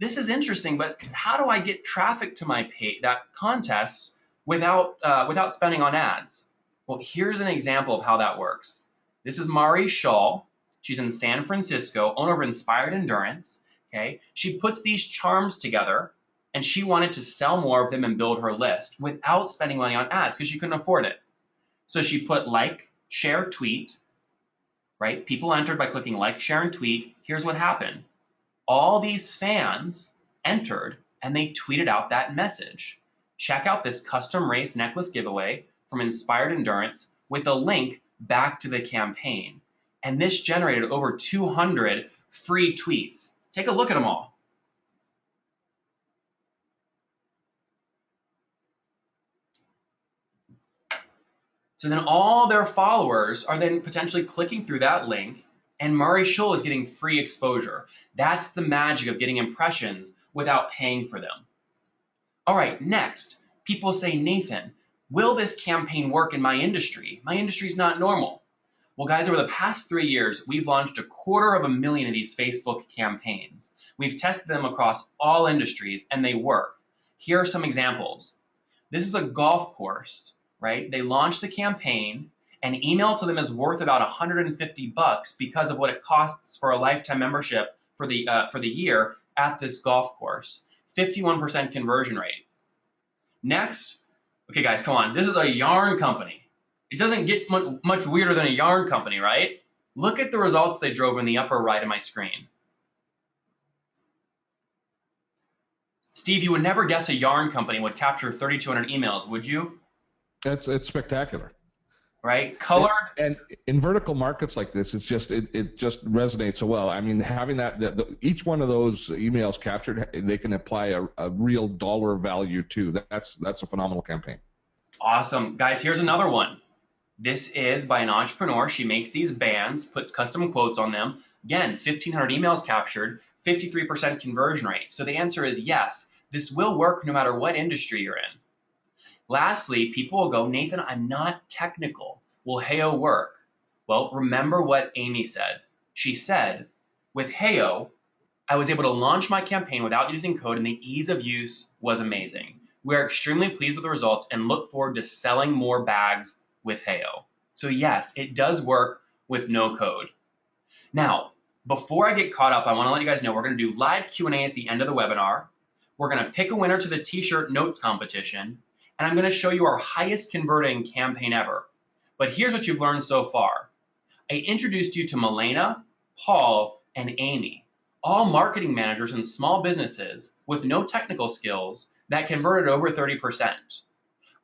this is interesting, but how do I get traffic to my page, that contest, without spending on ads? Well, here's an example of how that works. This is Mari Shaw. She's in San Francisco, owner of Inspired Endurance. Okay, she puts these charms together, and she wanted to sell more of them and build her list without spending money on ads because she couldn't afford it. So she put like, share, tweet. Right? People entered by clicking like, share, and tweet. Here's what happened. All these fans entered, and they tweeted out that message. Check out this custom race necklace giveaway from Inspired Endurance with a link back to the campaign. And this generated over 200 free tweets. Take a look at them all. So then all their followers are then potentially clicking through that link, and Murray Schull is getting free exposure. That's the magic of getting impressions without paying for them. All right, next, people say, Nathan, will this campaign work in my industry? My industry is not normal. Well, guys, over the past 3 years, we've launched 250,000 of these Facebook campaigns. We've tested them across all industries, and they work. Here are some examples. This is a golf course, right? They launched the campaign, and email to them is worth about $150 because of what it costs for a lifetime membership for the year at this golf course. 51% conversion rate. Next, okay, guys, come on. This is a yarn company. It doesn't get much weirder than a yarn company, right? Look at the results they drove in the upper right of my screen. Steve, you would never guess a yarn company would capture 3,200 emails, would you? It's spectacular. Right? Colored. And in vertical markets like this, it's just it just resonates so well. I mean, having each one of those emails captured, they can apply a real dollar value to. That's a phenomenal campaign. Awesome. Guys, here's another one. This is by an entrepreneur. She makes these bands, puts custom quotes on them. Again, 1,500 emails captured, 53% conversion rate. So the answer is yes. This will work no matter what industry you're in. Lastly, people will go, Nathan, I'm not technical. Will Heyo work? Well, remember what Amy said. She said, with Heyo, I was able to launch my campaign without using code, and the ease of use was amazing. We are extremely pleased with the results and look forward to selling more bags with Heyo. So yes, it does work with no code. Now, before I get caught up, I want to let you guys know we're going to do live Q&A at the end of the webinar. We're going to pick a winner to the t-shirt notes competition, and I'm going to show you our highest converting campaign ever. But here's what you've learned so far. I introduced you to Milena, Paul, and Amy, all marketing managers in small businesses with no technical skills that converted over 30%.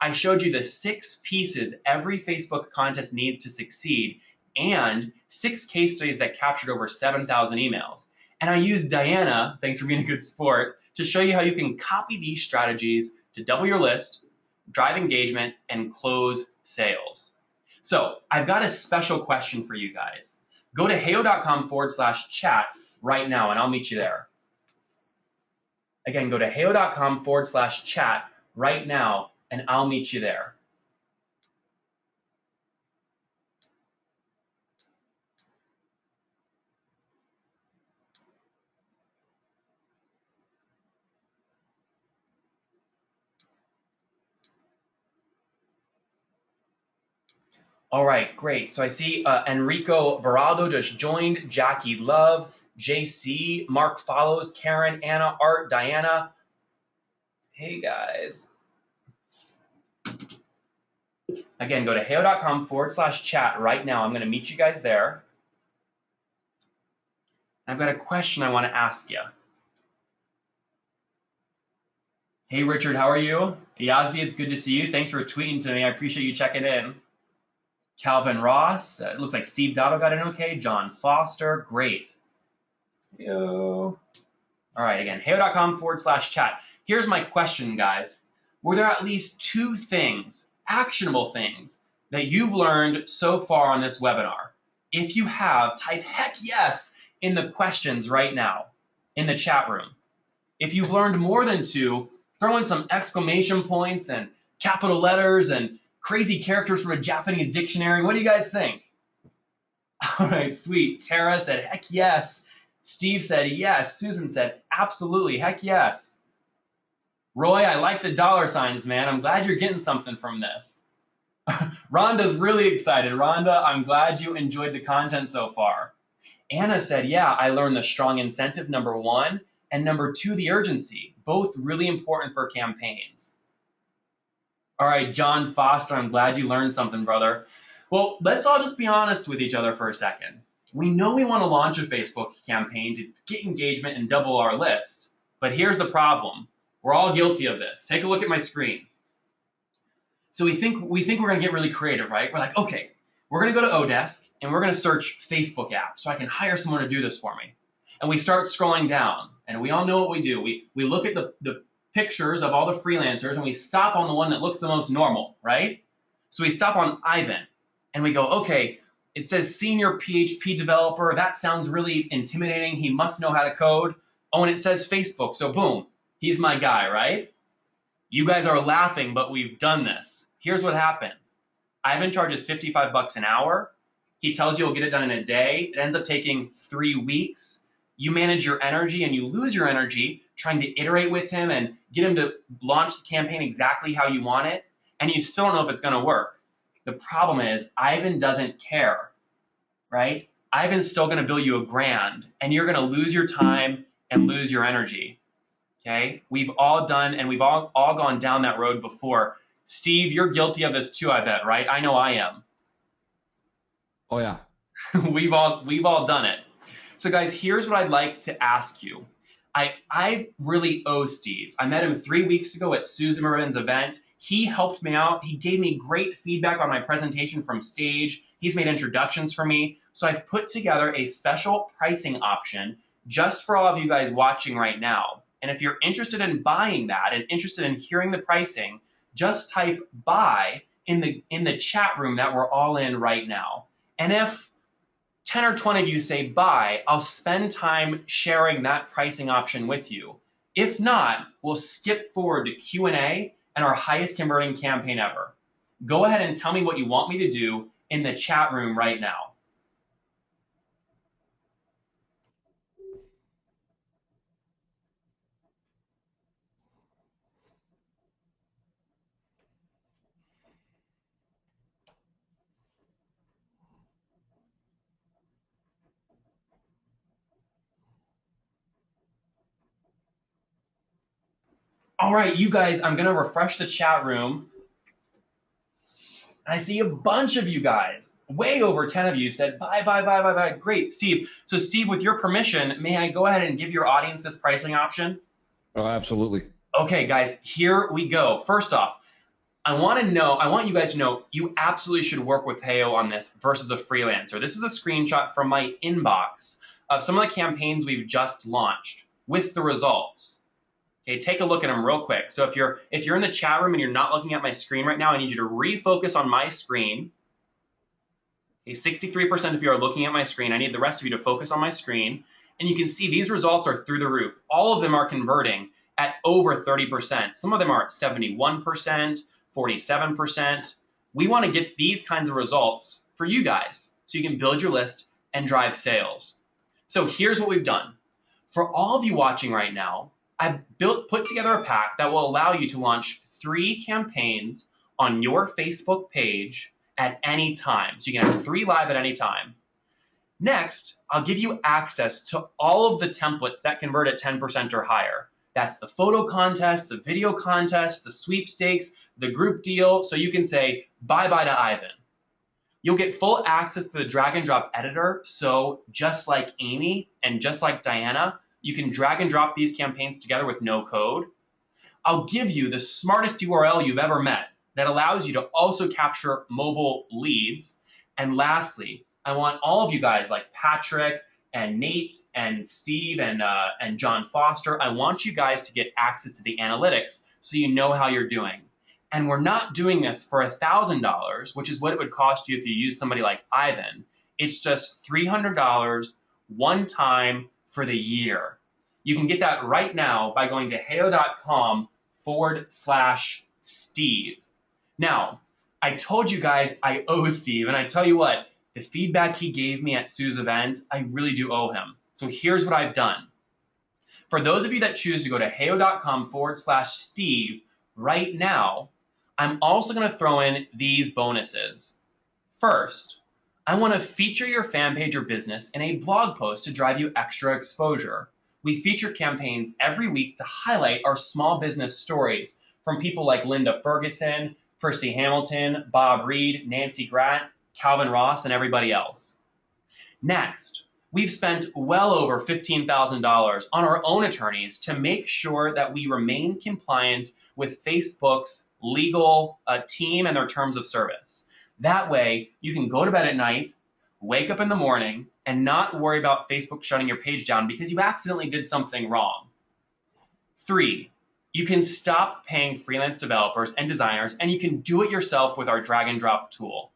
I showed you the 6 pieces every Facebook contest needs to succeed and 6 case studies that captured over 7,000 emails. And I used Diana, thanks for being a good sport, to show you how you can copy these strategies to double your list, drive engagement, and close sales. So I've got a special question for you guys. Go to heyo.com/chat right now, and I'll meet you there. Again, go to heyo.com/chat right now, and I'll meet you there. All right, great. So I see Enrico Baraldo just joined, Jackie Love, JC, Mark follows, Karen, Anna, Art, Diana. Hey guys. Again, go to heyo.com/chat right now. I'm going to meet you guys there. I've got a question I want to ask you. Hey Richard, how are you? Yazdi, it's good to see you. Thanks for tweeting to me. I appreciate you checking in. Calvin Ross, it looks like Steve Dotto got in okay. John Foster, great. Yo. All right, again, heyo.com/chat. Here's my question, guys. Were there at least 2 things, actionable things, that you've learned so far on this webinar? If you have, type heck yes in the questions right now in the chat room. If you've learned more than 2, throw in some exclamation points and capital letters and crazy characters from a Japanese dictionary. What do you guys think? All right, sweet. Tara said, heck yes. Steve said, yes. Susan said, absolutely, heck yes. Roy, I like the $signs, man. I'm glad you're getting something from this. Rhonda's really excited. Rhonda, I'm glad you enjoyed the content so far. Anna said, yeah, I learned the strong incentive, number 1, and number 2, the urgency. Both really important for campaigns. All right, John Foster, I'm glad you learned something, brother. Well, let's all just be honest with each other for a second. We know we want to launch a Facebook campaign to get engagement and double our list, but here's the problem. We're all guilty of this. Take a look at my screen. So we think we're going to get really creative, right? We're like, okay, we're going to go to Odesk and we're going to search Facebook app so I can hire someone to do this for me. And we start scrolling down, and we all know what we do. We look at the pictures of all the freelancers, and we stop on the one that looks the most normal, right? So we stop on Ivan, and we go, okay, it says senior PHP developer. That sounds really intimidating. He must know how to code. Oh, and it says Facebook, so boom, he's my guy, right? You guys are laughing, but we've done this. Here's what happens. Ivan charges $55 an hour. He tells you he'll get it done in a day. It ends up taking 3 weeks. You manage your energy and you lose your energy trying to iterate with him and get him to launch the campaign exactly how you want it, and you still don't know if it's going to work. The problem is Ivan doesn't care, right? Ivan's still going to bill you $1,000, and you're going to lose your time and lose your energy, okay? We've all done, and we've all gone down that road before. Steve, you're guilty of this too, I bet, right? I know I am. Oh, yeah. We've all done it. So guys, here's what I'd like to ask you. I really owe Steve. I met him 3 weeks ago at Sue Zimmerman's event. He helped me out. He gave me great feedback on my presentation from stage. He's made introductions for me. So I've put together a special pricing option just for all of you guys watching right now. And if you're interested in buying that and interested in hearing the pricing, just type buy in the chat room that we're all in right now. And if 10 or 20 of you say buy, I'll spend time sharing that pricing option with you. If not, we'll skip forward to Q&A and our highest converting campaign ever. Go ahead and tell me what you want me to do in the chat room right now. All right, you guys, I'm going to refresh the chat room. I see a bunch of you guys, way over 10 of you said, bye, bye, bye, bye, bye. Great, Steve. So Steve, with your permission, may I go ahead and give your audience this pricing option? Oh, absolutely. Okay, guys, here we go. First off, I want you guys to know you absolutely should work with Heyo on this versus a freelancer. This is a screenshot from my inbox of some of the campaigns we've just launched with the results. Okay, take a look at them real quick. So if you're in the chat room and you're not looking at my screen right now, I need you to refocus on my screen. Okay, 63% of you are looking at my screen. I need the rest of you to focus on my screen. And you can see these results are through the roof. All of them are converting at over 30%. Some of them are at 71%, 47%. We want to get these kinds of results for you guys so you can build your list and drive sales. So here's what we've done. For all of you watching right now, I've put together a pack that will allow you to launch 3 campaigns on your Facebook page at any time. So you can have 3 live at any time. Next, I'll give you access to all of the templates that convert at 10% or higher. That's the photo contest, the video contest, the sweepstakes, the group deal. So you can say bye-bye to Ivan. You'll get full access to the drag and drop editor. So just like Amy and just like Diana, you can drag and drop these campaigns together with no code. I'll give you the smartest URL you've ever met that allows you to also capture mobile leads. And lastly, I want all of you guys like Patrick and Nate and Steve and John Foster, I want you guys to get access to the analytics so you know how you're doing. And we're not doing this for $1,000, which is what it would cost you if you use somebody like Ivan. It's just $300 one time for the year. You can get that right now by going to heyo.com/Steve. Now, I told you guys I owe Steve, and I tell you what, the feedback he gave me at Sue's event, I really do owe him. So here's what I've done. For those of you that choose to go to heyo.com/Steve right now, I'm also going to throw in these bonuses. First, I want to feature your fan page or business in a blog post to drive you extra exposure. We feature campaigns every week to highlight our small business stories from people like Linda Ferguson, Percy Hamilton, Bob Reed, Nancy Gratt, Calvin Ross, and everybody else. Next, we've spent well over $15,000 on our own attorneys to make sure that we remain compliant with Facebook's legal team and their terms of service. That way, you can go to bed at night, wake up in the morning, and not worry about Facebook shutting your page down because you accidentally did something wrong. 3, you can stop paying freelance developers and designers, and you can do it yourself with our drag and drop tool.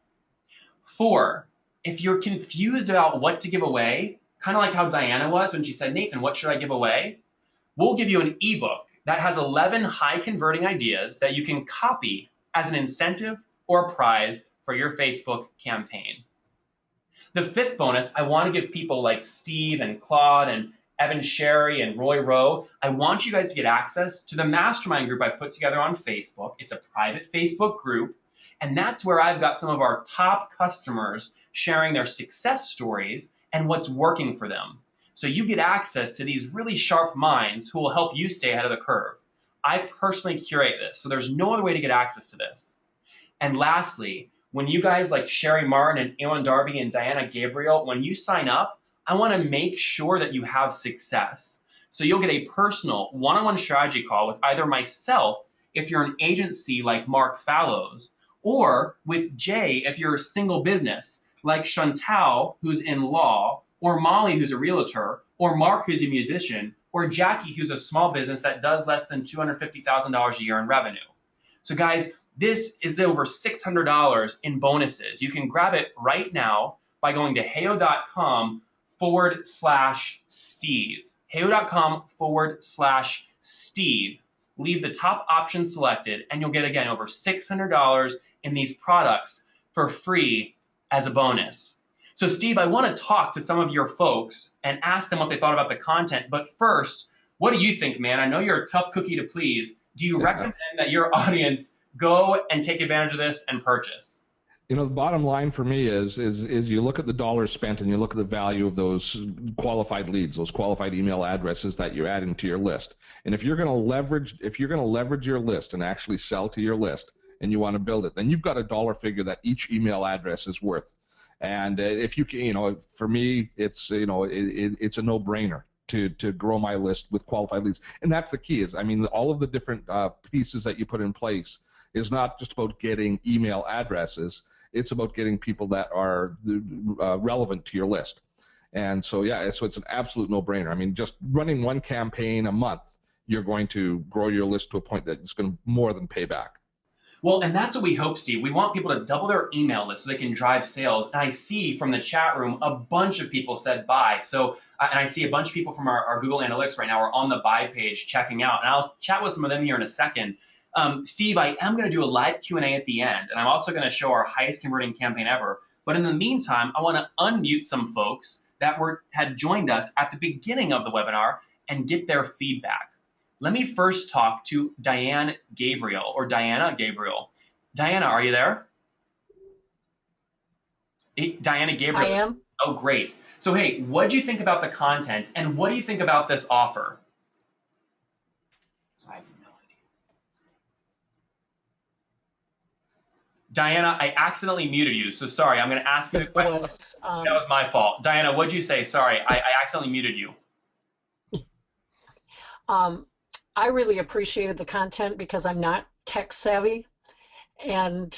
4, if you're confused about what to give away, kind of like how Diana was when she said, Nathan, what should I give away? We'll give you an ebook that has 11 high converting ideas that you can copy as an incentive or a prize for your Facebook campaign. The 5th bonus, I want to give people like Steve and Claude and Evan Sherry and Roy Rowe, I want you guys to get access to the mastermind group I've put together on Facebook. It's a private Facebook group, and that's where I've got some of our top customers sharing their success stories and what's working for them. So you get access to these really sharp minds who will help you stay ahead of the curve. I personally curate this, so there's no other way to get access to this. And lastly, when you guys like Sherry Martin and Ewan Darby and Diana Gabriel, when you sign up, I want to make sure that you have success. So you'll get a personal one-on-one strategy call with either myself, if you're an agency like Mark Fallows, or with Jay, if you're a single business, like Chantal, who's in law, or Molly, who's a realtor, or Mark, who's a musician, or Jackie, who's a small business that does less than $250,000 a year in revenue. So guys, this is the over $600 in bonuses. You can grab it right now by going to heyo.com/Steve. heyo.com/Steve. Steve. Leave the top option selected, and you'll get, again, over $600 in these products for free as a bonus. So, Steve, I want to talk to some of your folks and ask them what they thought about the content. But first, what do you think, man? I know you're a tough cookie to please. Do you recommend that your audience go and take advantage of this and purchase? You know, the bottom line for me is you look at the dollars spent and you look at the value of those qualified leads, those qualified email addresses that you're adding to your list. And if you're going to leverage your list and actually sell to your list, and you want to build it, then you've got a dollar figure that each email address is worth. And if you can, for me, it's it's a no-brainer to grow my list with qualified leads. And that's the key. All of the different pieces that you put in place is not just about getting email addresses. It's about getting people that are relevant to your list. And so, so it's an absolute no-brainer. Just running one campaign a month, you're going to grow your list to a point that it's going to more than pay back. Well, and that's what we hope, Steve. We want people to double their email list so they can drive sales. And I see from the chat room a bunch of people said buy. So, and I see a bunch of people from our Google Analytics right now are on the buy page checking out. And I'll chat with some of them here in a second. Steve, I am going to do a live Q&A at the end, and I'm also going to show our highest converting campaign ever. But in the meantime, I want to unmute some folks that had joined us at the beginning of the webinar and get their feedback. Let me first talk to Diana Gabriel. Diana, are you there? Hey, Diana Gabriel. I am. Oh, great. So, hey, what do you think about the content, and what do you think about this offer? So I have no idea. Diana, I accidentally muted you, so sorry. I'm going to ask you a question. That was my fault. Diana, what'd you say? Sorry, I accidentally muted you. I really appreciated the content because I'm not tech savvy, and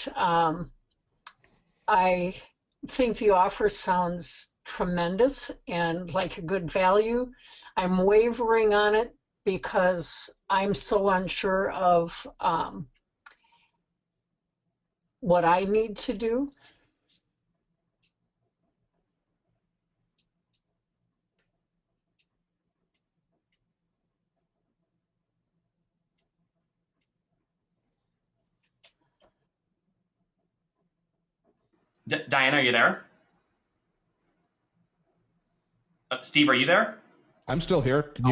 I think the offer sounds tremendous and like a good value. I'm wavering on it because I'm so unsure of what I need to do. Diana, are you there? Steve, are you there? I'm still here. Can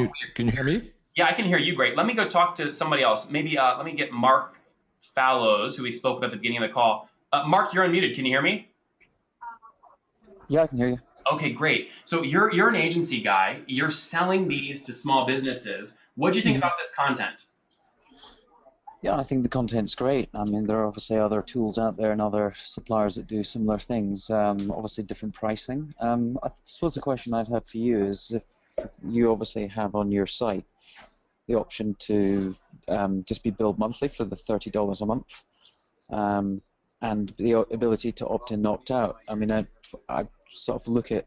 you hear me? Yeah, I can hear you great. Let me go talk to somebody else. Maybe let me get Mark Fallows, who we spoke with at the beginning of the call. Mark, you're unmuted. Can you hear me? Yeah, I can hear you. Okay, great. So you're an agency guy. You're selling these to small businesses. What do you think about this content? Yeah, I think the content's great. There are obviously other tools out there and other suppliers that do similar things, obviously different pricing. I suppose the question I'd have for you is if you obviously have on your site the option to just be billed monthly for the $30 a month, and the ability to opt in, opt out. I sort of look at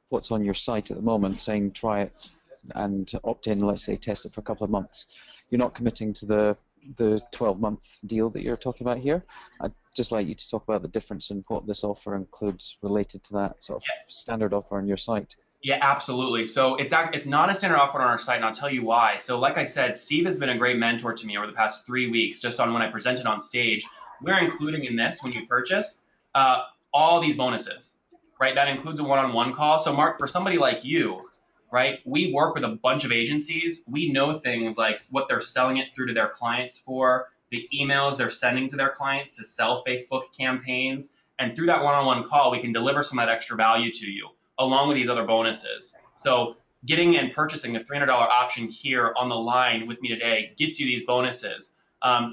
what's on your site at the moment saying try it and opt in, let's say test it for a couple of months. You're not committing to the 12-month deal that you're talking about here. I'd just like you to talk about the difference in what this offer includes related to that sort of standard offer on your site. Yeah, absolutely. So it's not a standard offer on our site, and I'll tell you why. So like I said, Steve has been a great mentor to me over the past 3 weeks, just on when I presented on stage. We're including in this, when you purchase, all these bonuses, right? That includes a one-on-one call. So Mark, for somebody like you, right, we work with a bunch of agencies. We know things like what they're selling it through to their clients for, the emails they're sending to their clients to sell Facebook campaigns. And through that one-on-one call, we can deliver some of that extra value to you, along with these other bonuses. So getting and purchasing the $300 option here on the line with me today gets you these bonuses.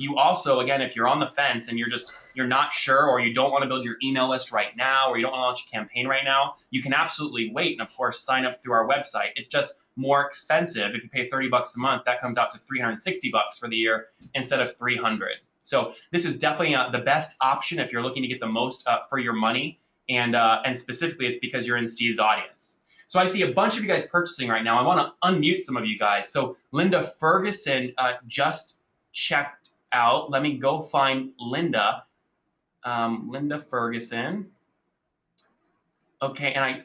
You also, again, if you're on the fence and you're not sure, or you don't want to build your email list right now, or you don't want to launch a campaign right now, you can absolutely wait and, of course, sign up through our website. It's just more expensive. If you pay $30 a month, that comes out to $360 for the year instead of $300. So this is definitely the best option if you're looking to get the most for your money, and specifically it's because you're in Steve's audience. So I see a bunch of you guys purchasing right now. I want to unmute some of you guys. So Linda Ferguson just checked out. Let me go find Linda. Linda Ferguson. Okay, and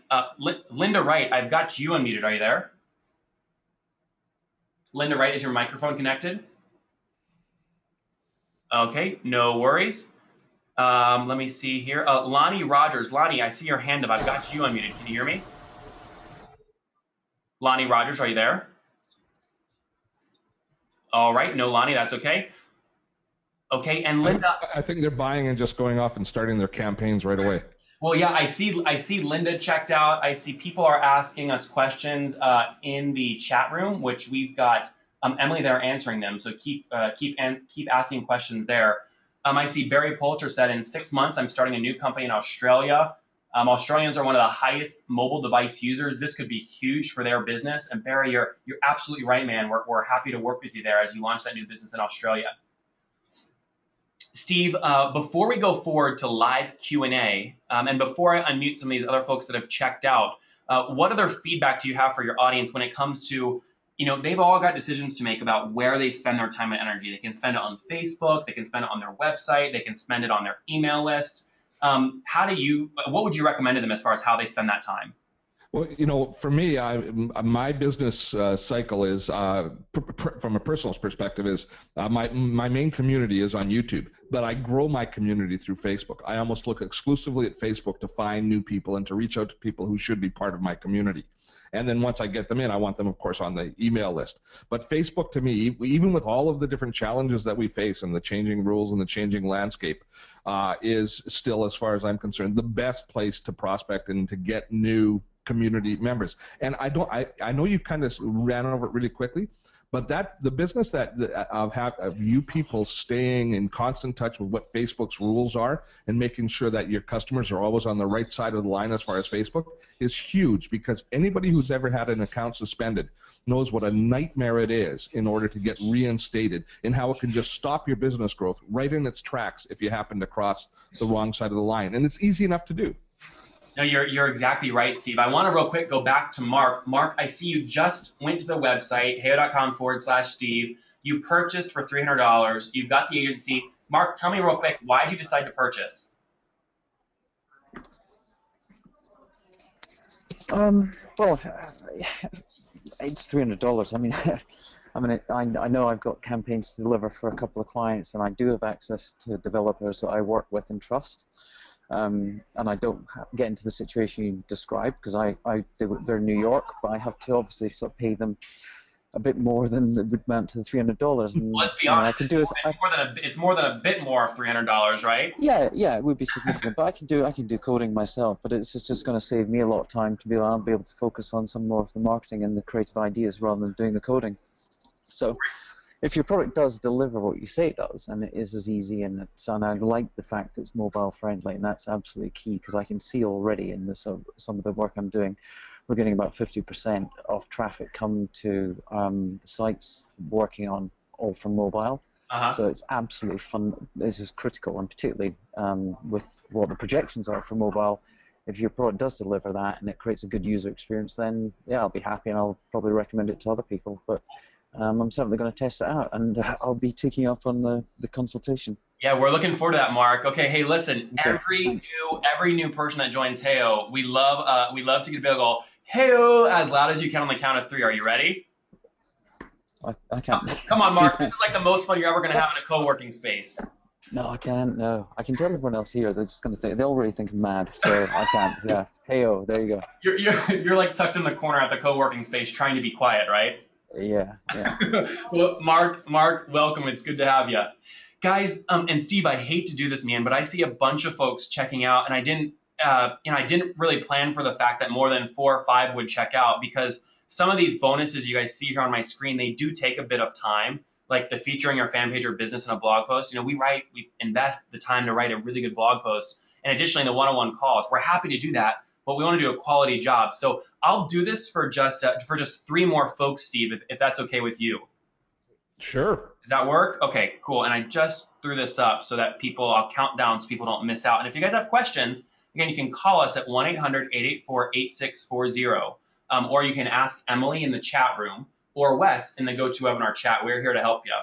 Linda Wright, I've got you unmuted. Are you there? Linda, right, is your microphone connected? Okay, no worries. Let me see here. Lonnie Rogers. Lonnie, I see your hand up. I've got you unmuted. Can you hear me? Lonnie Rogers, are you there? All right, no Lonnie, that's okay. Okay, and Linda. I think they're buying and just going off and starting their campaigns right away. Well, yeah, I see Linda checked out. I see people are asking us questions in the chat room, which we've got Emily there answering them. So keep asking questions there. I see Barry Poulter said, in 6 months, I'm starting a new company in Australia. Australians are one of the highest mobile device users. This could be huge for their business. And Barry, you're absolutely right, man. We're happy to work with you there as you launch that new business in Australia. Steve, before we go forward to live Q&A, and before I unmute some of these other folks that have checked out, what other feedback do you have for your audience when it comes to, they've all got decisions to make about where they spend their time and energy. They can spend it on Facebook, they can spend it on their website, they can spend it on their email list. What would you recommend to them as far as how they spend that time? Well, for me, my business cycle is, from a personal perspective, is my main community is on YouTube, but I grow my community through Facebook. I almost look exclusively at Facebook to find new people and to reach out to people who should be part of my community. And then once I get them in, I want them, of course, on the email list. But Facebook, to me, even with all of the different challenges that we face and the changing rules and the changing landscape, is still, as far as I'm concerned, the best place to prospect and to get new community members. And I know you kind of ran over it really quickly, but the business of you people staying in constant touch with what Facebook's rules are and making sure that your customers are always on the right side of the line as far as Facebook is huge, because anybody who's ever had an account suspended knows what a nightmare it is in order to get reinstated, and how it can just stop your business growth right in its tracks if you happen to cross the wrong side of the line. And it's easy enough to do. No, you're exactly right, Steve. I want to real quick go back to Mark. Mark, I see you just went to the website, heyo.com/Steve. You purchased for $300. You've got the agency. Mark, tell me real quick, why did you decide to purchase? Well, it's $300. I know I've got campaigns to deliver for a couple of clients, and I do have access to developers that I work with and trust. And I don't get into the situation you described, because they're in New York, but I have to obviously sort of pay them a bit more than it would amount to the $300. And let's be honest, it's more than a bit more of $300, right? Yeah, it would be significant, but I can do coding myself. But it's just going to save me a lot of time to I'll be able to focus on some more of the marketing and the creative ideas rather than doing the coding. So, if your product does deliver what you say it does, and it is as easy, and I like the fact that it's mobile friendly, and that's absolutely key, because I can see already in some of the work I'm doing, we're getting about 50% of traffic come to the sites working on all from mobile. So it's absolutely fun. This is critical, and particularly with what the projections are for mobile. If your product does deliver that and it creates a good user experience, then yeah, I'll be happy, and I'll probably recommend it to other people. But I'm certainly going to test it out, and I'll be taking up on the consultation. Yeah, we're looking forward to that, Mark. Okay, hey, listen, Okay, every new person that joins Heyo, we love to get a big go, Heyo, as loud as you can on the count of 3. Are you ready? I can't. Come on, Mark. This is like the most fun you're ever going to have in a co-working space. No, I can't. No, I can tell everyone else here. They're just going to think they'll already think I'm mad, so I can't. Yeah, Heyo, there you go. You're like tucked in the corner at the co-working space, trying to be quiet, right? Yeah. Well, Mark, welcome. It's good to have you, guys. And Steve, I hate to do this, man, but I see a bunch of folks checking out, and I didn't really plan for the fact that more than 4 or 5 would check out, because some of these bonuses you guys see here on my screen, they do take a bit of time, like the featuring your fan page or business in a blog post. We invest the time to write a really good blog post, and additionally, the one-on-one calls. We're happy to do that, but we want to do a quality job. So I'll do this for just 3 more folks, Steve, if that's okay with you. Sure. Does that work? Okay, cool. And I just threw this up so that I'll count down so people don't miss out. And if you guys have questions, again, you can call us at 1-800-884-8640, or you can ask Emily in the chat room or Wes in the GoToWebinar chat. We're here to help you.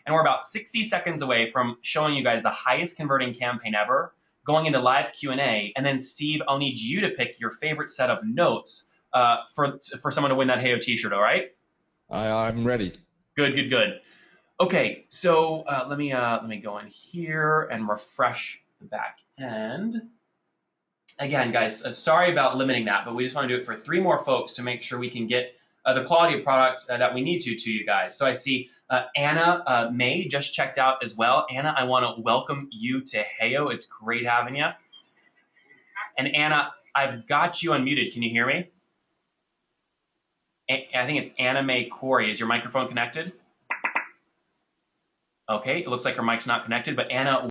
And we're about 60 seconds away from showing you guys the highest converting campaign ever, going into live Q&A, and then Steve, I'll need you to pick your favorite set of notes for someone to win that Heyo t-shirt, all right? I'm ready. Good, good, good. Okay, so let me go in here and refresh the back end. Again, guys, sorry about limiting that, but we just want to do it for 3 more folks to make sure we can get the quality of product that we need to you guys. So I see Anna May just checked out as well. Anna, I want to welcome you to Heyo. It's great having you. And Anna, I've got you unmuted. Can you hear me? I think it's Anna May Corey. Is your microphone connected? Okay, it looks like her mic's not connected, but Anna,